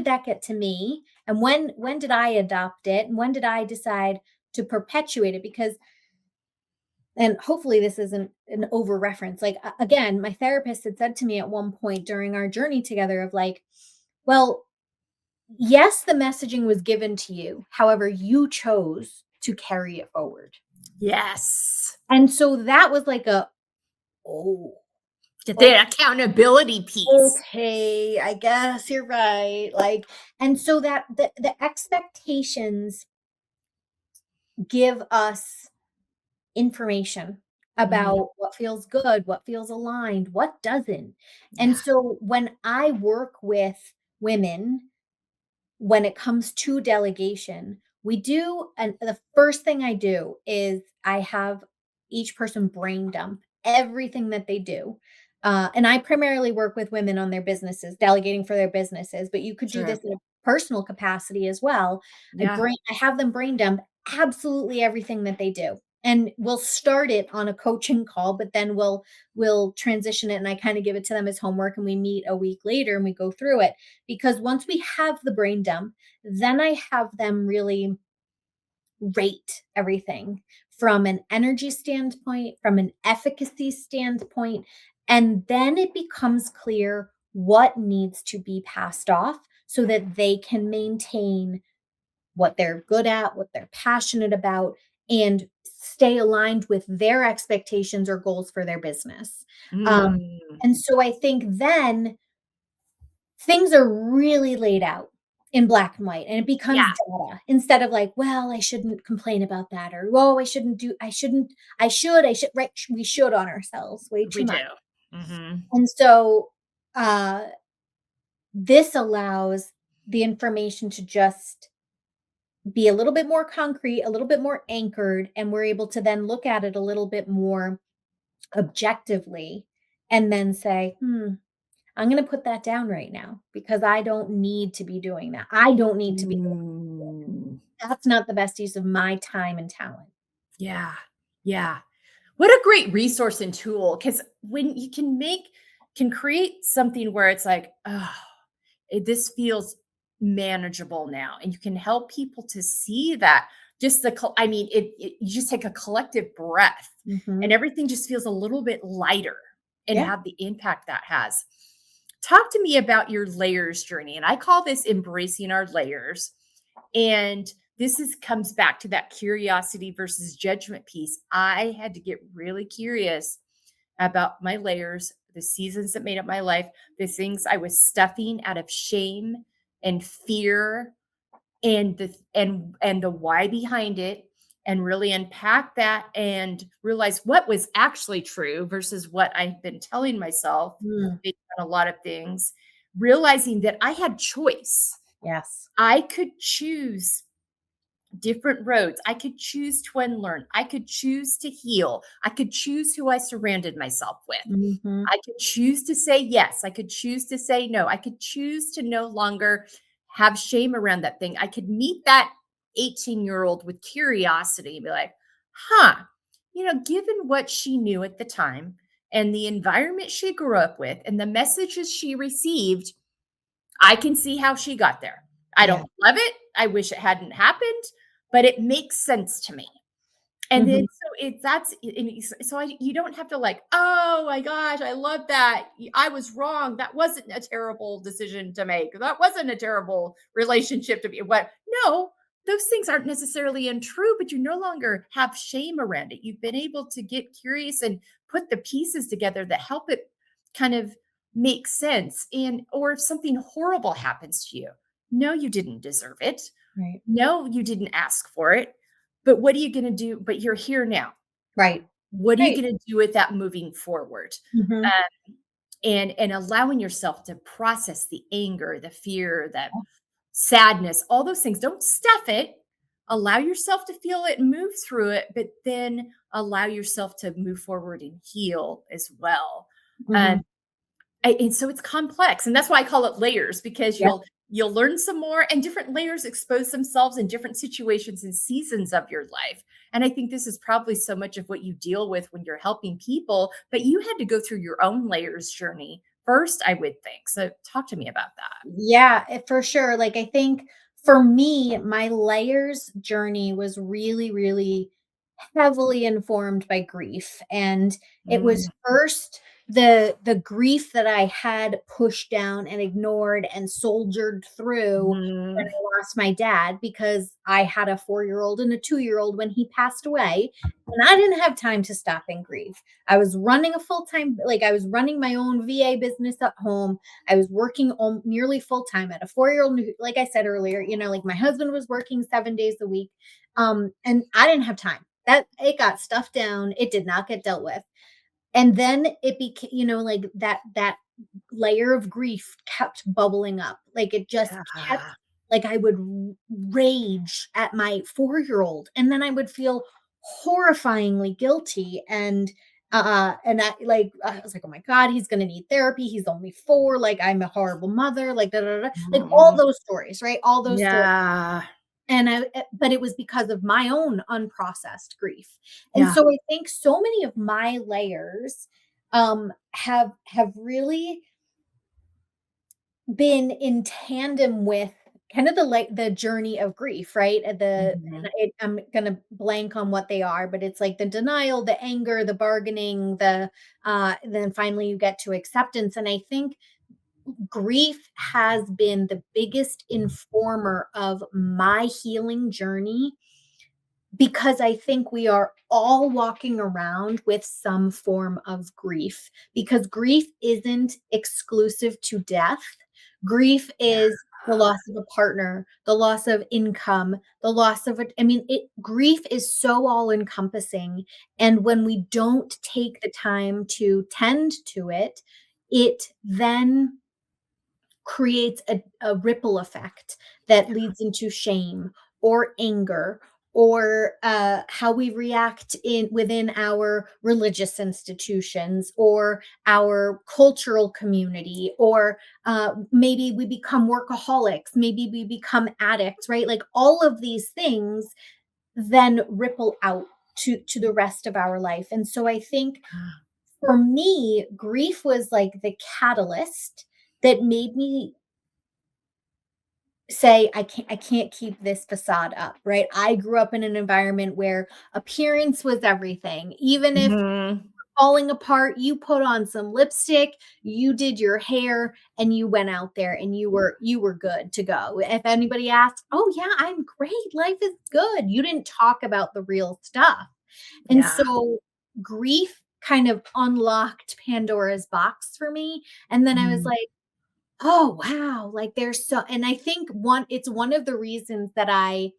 that get to me? And when did I adopt it? And when did I decide to perpetuate it? Because and hopefully this isn't an over reference. Like again, my therapist had said to me at one point during our journey together of like, well, yes, the messaging was given to you. However, you chose to carry it forward. Yes. And so that was like a, oh, The okay, accountability piece. okay, I guess you're right. Like, and so that the expectations give us information Mhm. about what feels good, what feels aligned, what doesn't. And Yeah. so when I work with women, when it comes to delegation, we do, and the first thing I do is I have each person brain dump everything that they do. And I primarily work with women on their businesses, delegating for their businesses, but you could do this Sure. in a personal capacity as well. Yeah. I have them brain dump absolutely everything that they do. And we'll start it on a coaching call, but then we'll transition it and I kind of give it to them as homework and we meet a week later and we go through it because once we have the brain dump, then I have them really rate everything from an energy standpoint, from an efficacy standpoint, and then it becomes clear what needs to be passed off so that they can maintain what they're good at, what they're passionate about, and stay aligned with their expectations or goals for their business. Um, Mm. and so I think then things are really laid out in black and white and it becomes Yeah. data instead of like, well, I shouldn't complain about that or whoa, I should, right? We should on ourselves way too We do. much. Mhm. And so uh this allows the information to just be a little bit more concrete, a little bit more anchored, and we're able to then look at it a little bit more objectively and then say, I'm going to put that down right now because I don't need to be doing that. I don't need to be doing Mm. that. That's not the best use of my time and talent. Yeah. Yeah. What a great resource and tool, because when you can create something where it's like, "Oh, this feels manageable now," and you can help people to see that just I mean, you just take a collective breath, and Mhm. everything just feels a little bit lighter and Yeah. have the impact that has. Talk to me about your layers journey, and I call this embracing our layers. And this is comes back to that curiosity versus judgment piece. I had to get really curious about my layers, the seasons that made up my life, the things I was stuffing out of shame and fear, and the why behind it, and really unpack that and realize what was actually true versus what I've been telling myself Mm. based on a lot of things, realizing that I had choice. Yes. I could choose different roads. I could choose to unlearn. I could choose to heal. I could choose who I surrounded myself with. Mhm. I could choose to say yes. I could choose to say no. I could choose to no longer have shame around that thing. I could meet that 18-year-old with curiosity and be like, huh, given what she knew at the time and the environment she grew up with and the messages she received, I can see how she got there. I Yeah. don't love it. I wish it hadn't happened, but it makes sense to me. And then Mhm. so it that's and you don't have to like, "Oh my gosh, I love that. I was wrong. That wasn't a terrible decision to make. That wasn't a terrible relationship to be." What? No, those things aren't necessarily untrue, but you no longer have shame around it. You've been able to get curious and put the pieces together that help it kind of make sense. And or if something horrible happens to you, no, you didn't deserve it. Right. No, you didn't ask for it. But what are you gonna do? But you're here now. Right. What are you Right. gonna do with that moving forward? Mhm. And allowing yourself to process the anger, the fear, the sadness, all those things. Don't stuff it. Allow yourself to feel it and move through it, but then allow yourself to move forward and heal as well. Mhm. Um, and so it's complex, and that's why I call it layers, because Yeah. you'll learn some more, and different layers expose themselves in different situations and seasons of your life. And I think this is probably so much of what you deal with when you're helping people, but you had to go through your own layers journey first, I would think. So talk to me about that. Yeah, for sure. Like, I think for me, my layers journey was really, really heavily informed by grief. And it was Mm, first the grief that I had pushed down and ignored and soldiered through when mhm. I lost my dad, because I had a 4-year-old and a 2-year-old when he passed away. And I didn't have time to stop and grieve. I was running a full-time, like I was running my own VA business at home. I was working nearly full time at a 4-year-old. Like I said earlier, like my husband was working 7 days a week. And I didn't have time. That it got stuffed down. It did not get dealt with. And then it became, like that layer of grief kept bubbling up. Like it just kept, Yeah. like I would rage at my 4-year-old, and then I would feel horrifyingly guilty. And I was like, oh my God, he's gonna need therapy. He's only 4, like I'm a horrible mother, like da da da. Like all Mhm. those stories, right? All those stories. Yeah. But it was because of my own unprocessed grief. And Yeah. so I think so many of my layers have really been in tandem with kind of the journey of grief, right? Mhm. I'm gonna blank on what they are, but it's like the denial, the anger, the bargaining, then finally you get to acceptance. And I think grief has been the biggest informer of my healing journey, because I think we are all walking around with some form of grief, because grief isn't exclusive to death. Grief Yeah. is the loss of a partner, the loss of income, the loss of I mean, grief is so all encompassing. And when we don't take the time to tend to it, it then creates a ripple effect that leads into shame or anger, or how we react in within our religious institutions or our cultural community, or maybe we become workaholics, maybe we become addicts, right? Like all of these things then ripple out to the rest of our life. And so I think for me, grief was like the catalyst that made me say I can't keep this facade up, right? I grew up in an environment where appearance was everything. Even if Mhm. falling apart, you put on some lipstick, you did your hair, and you went out there and you were good to go. If anybody asked, "Oh yeah, I'm great. Life is good." You didn't talk about the real stuff. And Yeah. so grief kind of unlocked Pandora's box for me. And then I was Mm. like, "Oh, wow." Like there's so and I think it's one of the reasons that I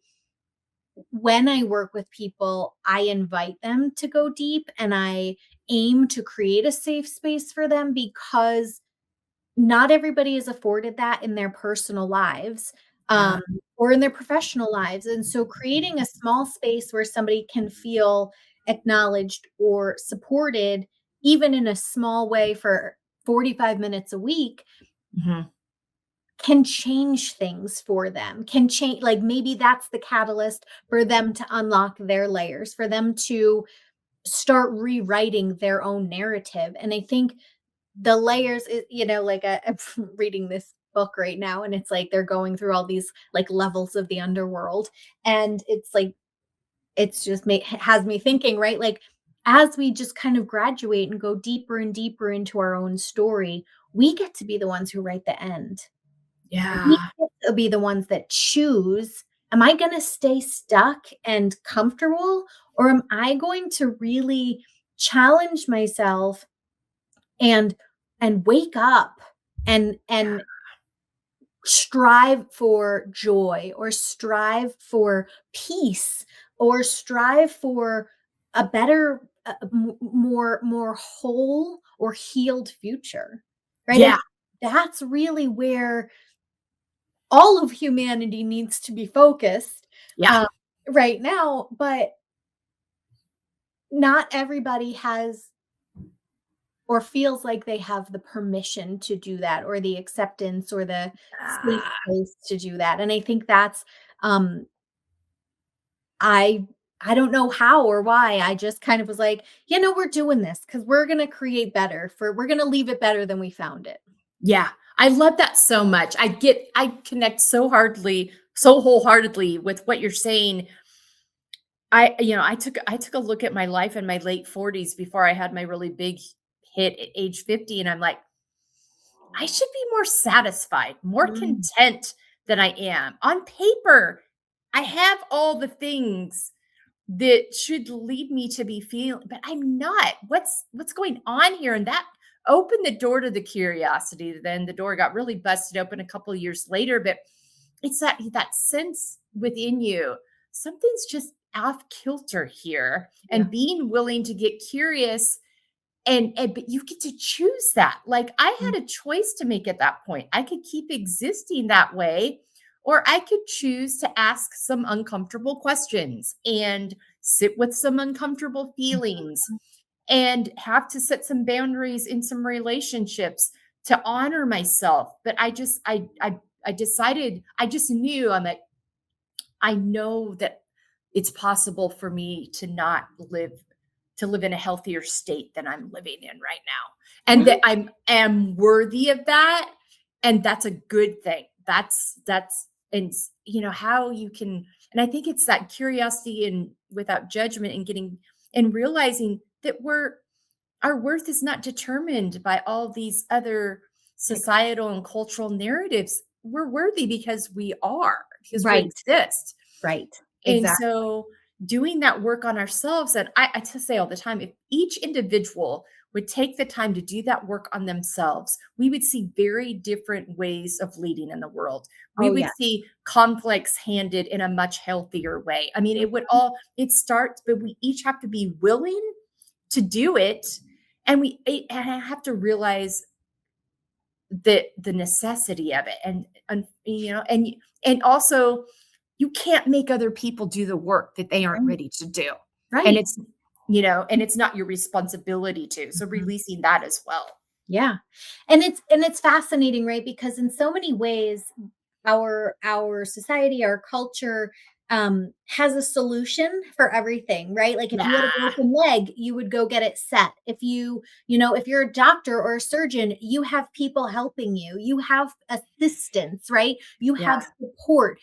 when I work with people, I invite them to go deep and I aim to create a safe space for them because not everybody is afforded that in their personal lives, Yeah. um, or in their professional lives. And so creating a small space where somebody can feel acknowledged or supported, even in a small way for 45 minutes a week, Mhm. can change things for them, can change, like maybe that's the catalyst for them to unlock their layers, for them to start rewriting their own narrative. And I think the layers, like I'm reading this book right now, and it's like they're going through all these like levels of the underworld. And it's like, it's just has me thinking, right? Like, as we just kind of graduate and go deeper and deeper into our own story, we get to be the ones who write the end. We Yeah. get to be the ones that choose, am I gonna stay stuck and comfortable, or am I going to really challenge myself and wake up and strive for joy, or strive for peace, or strive for a better, more whole or healed future, right? And Yeah. that's really where all of humanity needs to be focused, Yeah. uh, right now, but not everybody has or feels like they have the permission to do that, or the acceptance or the safe Ah, place to do that. And I think that's, um I I don't know how or why. I just kind of was like, we're doing this because we're gonna create better, we're gonna leave it better than we found it. yeah. I love that so much. I connect so wholeheartedly with what you're saying. I took a look at my life in my late 40s before I had my really big hit at age 50, and I'm like, I should be more satisfied, more Mm, content than I am. On paper, I have all the things that should lead me to be feeling, but I'm not. What's going on here? And that opened the door to the curiosity. Then the door got really busted open a couple of years later, but it's that sense within you, something's just off kilter here, yeah. and being willing to get curious, and but you get to choose that. Like, I Mm, had a choice to make at that point. I could keep existing that way, or I could choose to ask some uncomfortable questions and sit with some uncomfortable feelings, and have to set some boundaries in some relationships to honor myself. But I decided, I just knew, I'm like, I know that it's possible for me to live in a healthier state than I'm living in right now. And yeah, that I am worthy of that. And that's a good thing. And how you can, and I think it's that curiosity and without judgment, and getting and realizing that our worth is not determined by all these other right, societal and cultural narratives. We're worthy because we right, exist. right, And exactly. so doing that work on ourselves, and I to say all the time, if each individual would take the time to do that work on themselves, we would see very different ways of leading in the world. We Oh would yeah. see conflicts handed in a much healthier way. I mean, it starts, but we each have to be willing to do it. And I have to realize the necessity of it. And also, you can't make other people do the work that they aren't Right, ready to do. And right. it's not your responsibility to. So Mhm. releasing that as well. Yeah. And it's fascinating, right? Because in so many ways, our society, our culture, has a solution for everything, right? Like if you had a Yeah. broken leg, you would go get it set. If if you're a doctor or a surgeon, you have people helping you. You have assistance, right? You have Yeah. support.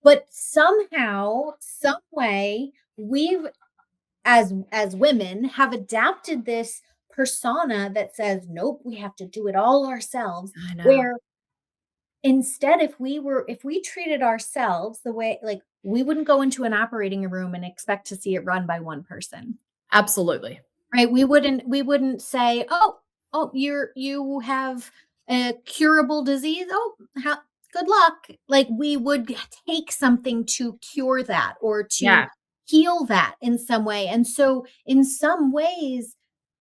But somehow, some way, we've as women have adapted this persona that says, nope, we have to do it all ourselves. I know. Where instead, if we treated ourselves the way, like, we wouldn't go into an operating room and expect to see it run by one person, Absolutely. right? We wouldn't say, "Oh, you have a curable disease. Oh, how good luck." Like, we would take something to cure that or to Yeah. heal that in some way. And so in some ways,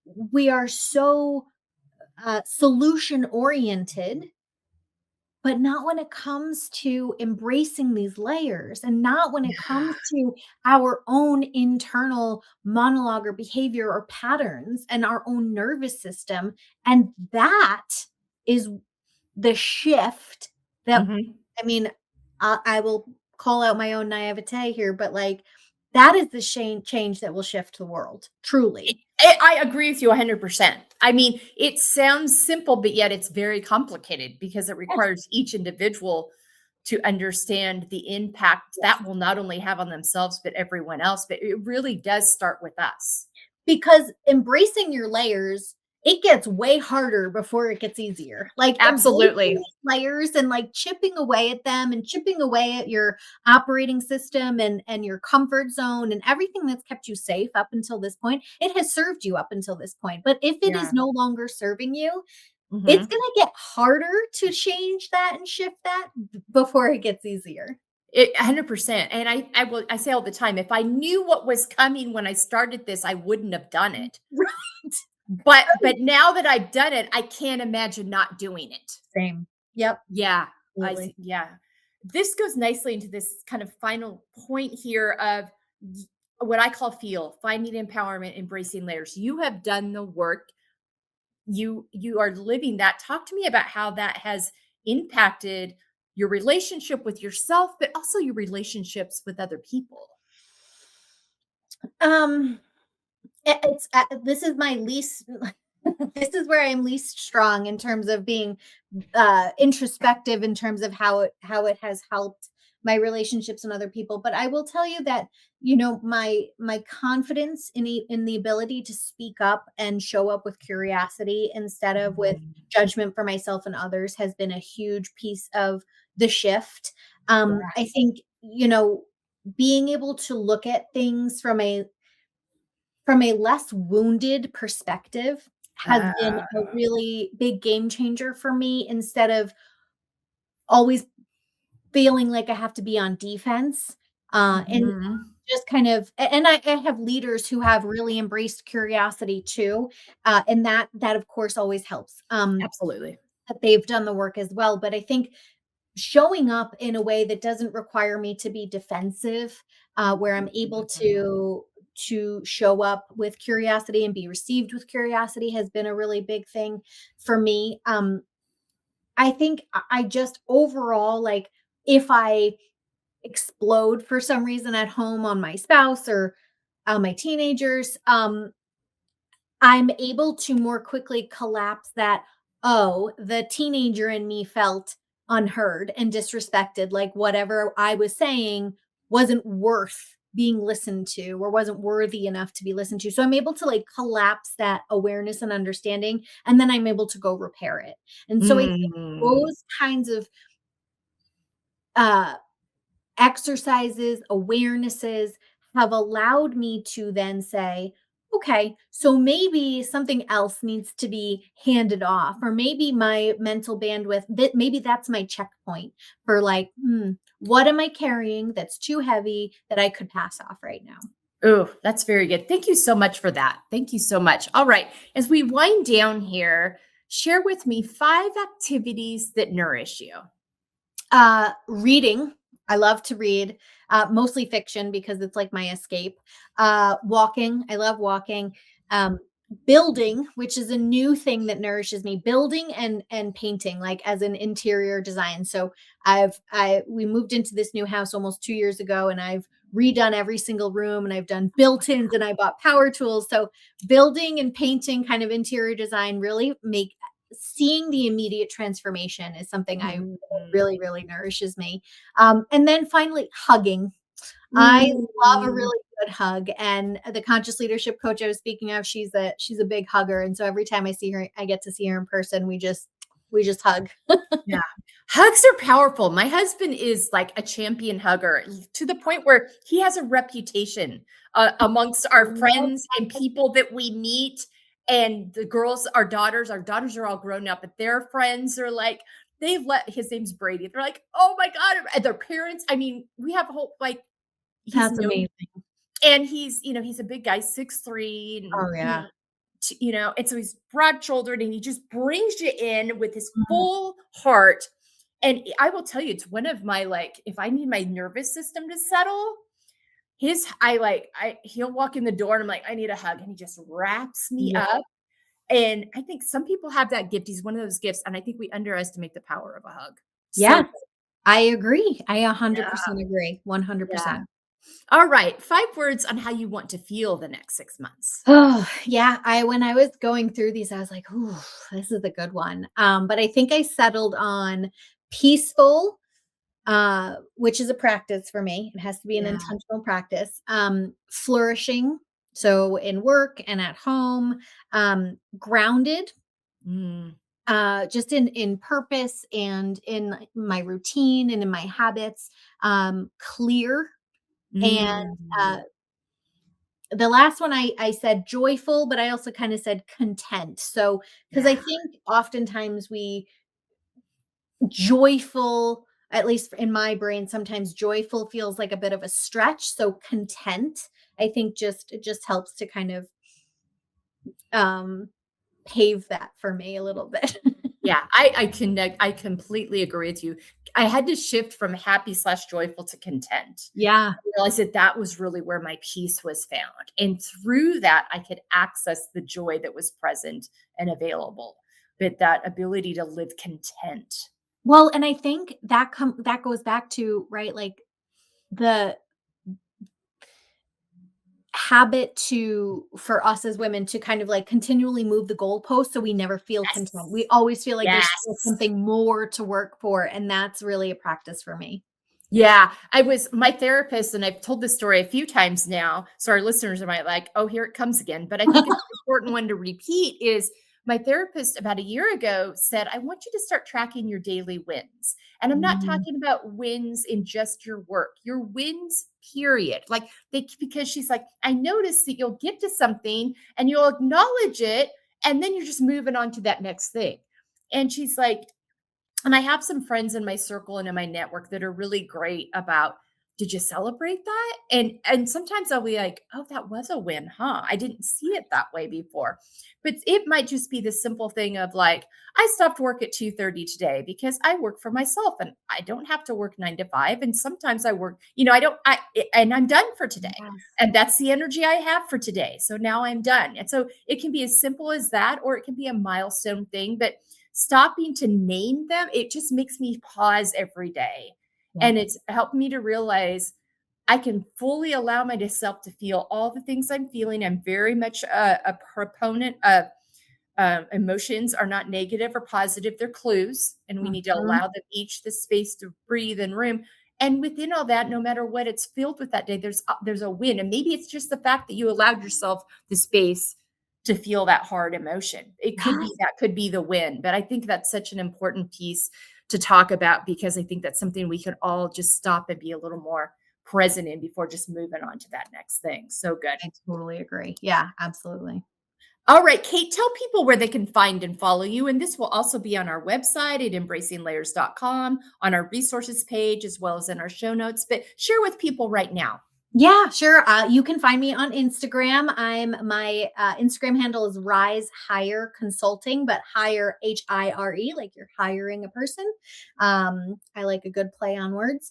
we are so solution oriented, but not when it comes to embracing these layers, and not when it comes to our own internal monologue or behavior or patterns and our own nervous system. And that is the shift that, Mhm. I mean, I will call out my own naivete here, but like, that is the change that will shift the world, truly. I agree with you 100%. I mean, it sounds simple, but yet it's very complicated because it Yes, requires each individual to understand the impact yes. that will not only have on themselves, but everyone else. But it really does start with us. Because embracing your layers, it gets way harder before it gets easier. Like, embracing Absolutely. these layers and, like, chipping away at them and chipping away at your operating system and your comfort zone and everything that's kept you safe up until this point, it has served you up until this point. But if it is Yeah. no longer serving you, it's Mhm. gonna get harder to change that and shift that before it gets easier. 100%. And I say all the time, if I knew what was coming when I started this, I wouldn't have done it. Right. But now that I've done it, I can't imagine not doing it. Same. Yep, Yeah, I absolutely. see. Yeah. This goes nicely into this kind of final point here of what I call finding empowerment, embracing layers. You have done the work. You are living that. Talk to me about how that has impacted your relationship with yourself, but also your relationships with other people. Um it's this is my least this is where I'm least strong in terms of being introspective in terms of how it has helped my relationships and other people. But I will tell you that, my confidence in the ability to speak up and show up with curiosity instead of with Mhm. judgment for myself and others has been a huge piece of the shift. I Yes. think, being able to look at things from a less wounded perspective has been Ah. a really big game changer for me, instead of always feeling like I have to be on defense, and Mhm. just kind of and I have leaders who have really embraced curiosity too, and that of course always helps, Absolutely. that they've done the work as well. But I think showing up in a way that doesn't require me to be defensive, where I'm able Mhm. to show up with curiosity and be received with curiosity has been a really big thing for me. I think I just overall, like, if I explode for some reason at home on my spouse or my teenagers, I'm able to more quickly collapse that, oh, the teenager in me felt unheard and disrespected, like whatever I was saying wasn't worth being listened to or wasn't worthy enough to be listened to. So I'm able to, like, collapse that awareness and understanding, and then I'm able to go repair it. And so I think Mm. those kinds of uh exercises, awarenesses have allowed me to then say, okay, so maybe something else needs to be handed off, or maybe my mental bandwidth, that maybe that's my checkpoint for, like, what am I carrying that's too heavy that I could pass off right now? Oh, that's very good. Thank you so much for that. Thank you so much. All right. As we wind down here, share with me 5 activities that nourish you. Reading. I love to read, mostly fiction because it's like my escape. Walking. I love walking. building, which is a new thing that nourishes me, building and painting, like as an interior design. So I we moved into this new house almost 2 years ago, and I've redone every single room, and I've done built-ins, and I bought power tools. So building and painting, kind of interior design, really make seeing the immediate transformation is something I Mhm. really, really nourishes me. And then finally, hugging. I love a Mm. really good hug, and the conscious leadership coach I was speaking of, she's a big hugger, and so every time I see her, I get to see her in person, we just hug. Yeah. Hugs are powerful. My husband is like a champion hugger to the point where he has a reputation amongst I our love friends and people that we meet. And the girls, our daughters are all grown up, but their friends are like, they've let his name's Brady. They're like, oh my God. And their parents, I mean, we have a whole like he's That's known amazing. and he's a big guy, 6'3", and Oh, yeah. and so he's broad-shouldered and he just brings you in with his Mm, full heart. And I will tell you, it's one of my like, if I need my nervous system to settle, he'll walk in the door and I'm like, I need a hug. And he just wraps me yeah. up. And I think some people have that gift. He's one of those gifts. And I think we underestimate the power of a hug. So Yeah, I agree. I yeah, 100% agree, yeah. 100%. All right. 5 words on how you want to feel the next 6 months. Oh, yeah, when I was going through these, I was like, "Ooh, this is a good one." But I think I settled on peaceful, which is a practice for me. It has to be an Yeah. intentional practice. Flourishing, so in work and at home. Grounded, Mm. just in purpose and in my routine and in my habits. Clear, and uh, Mm. the last one I said joyful, but I also kind of said content. So because I Yeah. think oftentimes we joyful, at least in my brain, sometimes joyful feels like a bit of a stretch. So content, I think it just helps to kind of um pave that for me a little bit. Yeah, I connect. I completely agree with you. I had to shift from happy/joyful to content. Yeah, I realized that that was really where my peace was found, and through that, I could access the joy that was present and available, but that ability to live content. well, and I think that goes back to, right, like the habit to for us as women to kind of like continually move the goalpost so we never feel content. We Yes. always feel like there's still Yes. something more to work for, and that's really a practice for me. Yeah, I was my therapist, and I've told this story a few times now, so our listeners are might like, "Oh, here it comes again." But I think it's an important one to repeat is my therapist about a year ago said, "I want you to start tracking your daily wins." And I'm not Mm, talking about wins in just your work, your wins, period. Like because she's like, "I notice that you'll get to something and you'll acknowledge it, and then you're just moving on to that next thing." And she's like, and I have some friends in my circle and in my network that are really great about, "Did you celebrate that?" And sometimes I'll be like, "Oh, that was a win, huh? I didn't see it that way before." But it might just be the simple thing of like, "I stopped work at 2:30 today because I work for myself and I don't have to work 9 to 5, and sometimes I work, I don't and I'm done for today. yes. And that's the energy I have for today. So now I'm done." And so it can be as simple as that, or it can be a milestone thing, but stopping to name them, it just makes me pause every day. Yeah. And it's helped me to realize I can fully allow myself to feel all the things I'm feeling. I'm very much a proponent of emotions are not negative or positive, they're clues, and we need to Mhm. allow them each the space to breathe and room. And within all that, no matter what it's filled with that day, there's a win. And maybe it's just the fact that you allowed yourself the space to feel that hard emotion. It could be Yes. that could be the win. But I think that's such an important piece to talk about because I think that's something we can all just stop and be a little more present in before just moving on to that next thing. So good. I totally agree. Yeah, absolutely. All right, Kate, tell people where they can find and follow you. And this will also be on our website at embracinglayers.com, on our resources page, as well as in our show notes. But share with people right now. Yeah, sure. You can find me on Instagram. My Instagram handle is Rise Hire Consulting, but hire HIRE, like you're hiring a person. I like a good play on words.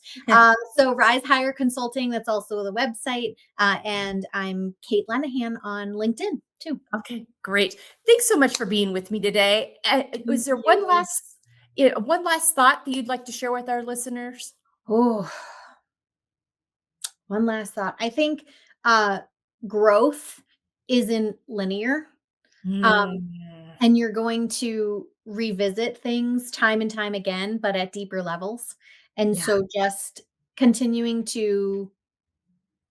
So Rise Hire Consulting. That's also the website, and I'm Kate Lenihan on LinkedIn too. Okay, great. Thanks so much for being with me today. Thank Is there you. one last thought that you'd like to share with our listeners? Oh, one last thought. I think uh, growth isn't linear. Um, Mm, And you're going to revisit things time and time again, but at deeper levels. And yeah, so just continuing to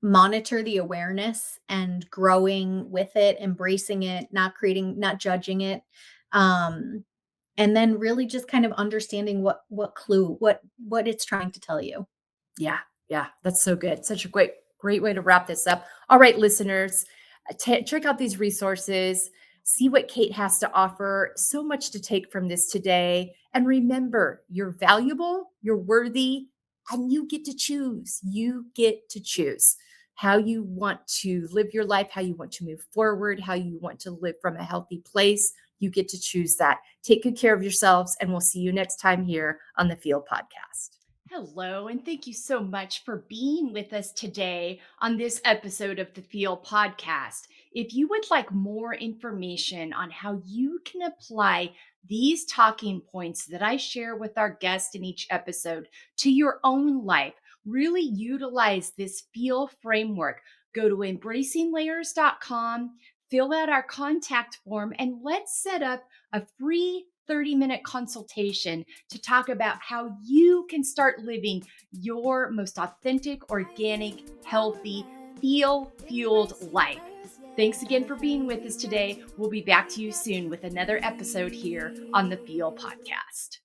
monitor the awareness and growing with it, embracing it, not judging it. Um, and then really just kind of understanding what it's trying to tell you. yeah, yeah. That's so good. Such a great way to wrap this up. All right, listeners, check out these resources. See what Kate has to offer. So much to take from this today. And remember, you're valuable, you're worthy, and you get to choose. You get to choose how you want to live your life, how you want to move forward, how you want to live from a healthy place. You get to choose that. Take good care of yourselves, and we'll see you next time here on the Field Podcast. Hello, and thank you so much for being with us today on this episode of the Feel Podcast. If you would like more information on how you can apply these talking points that I share with our guests in each episode to your own life, really utilize this Feel framework, go to embracinglayers.com, fill out our contact form, and let's set up a free 30-minute consultation to talk about how you can start living your most authentic, organic, healthy, feel fueled life. Thanks again for being with us today. We'll be back to you soon with another episode here on the Feel Podcast.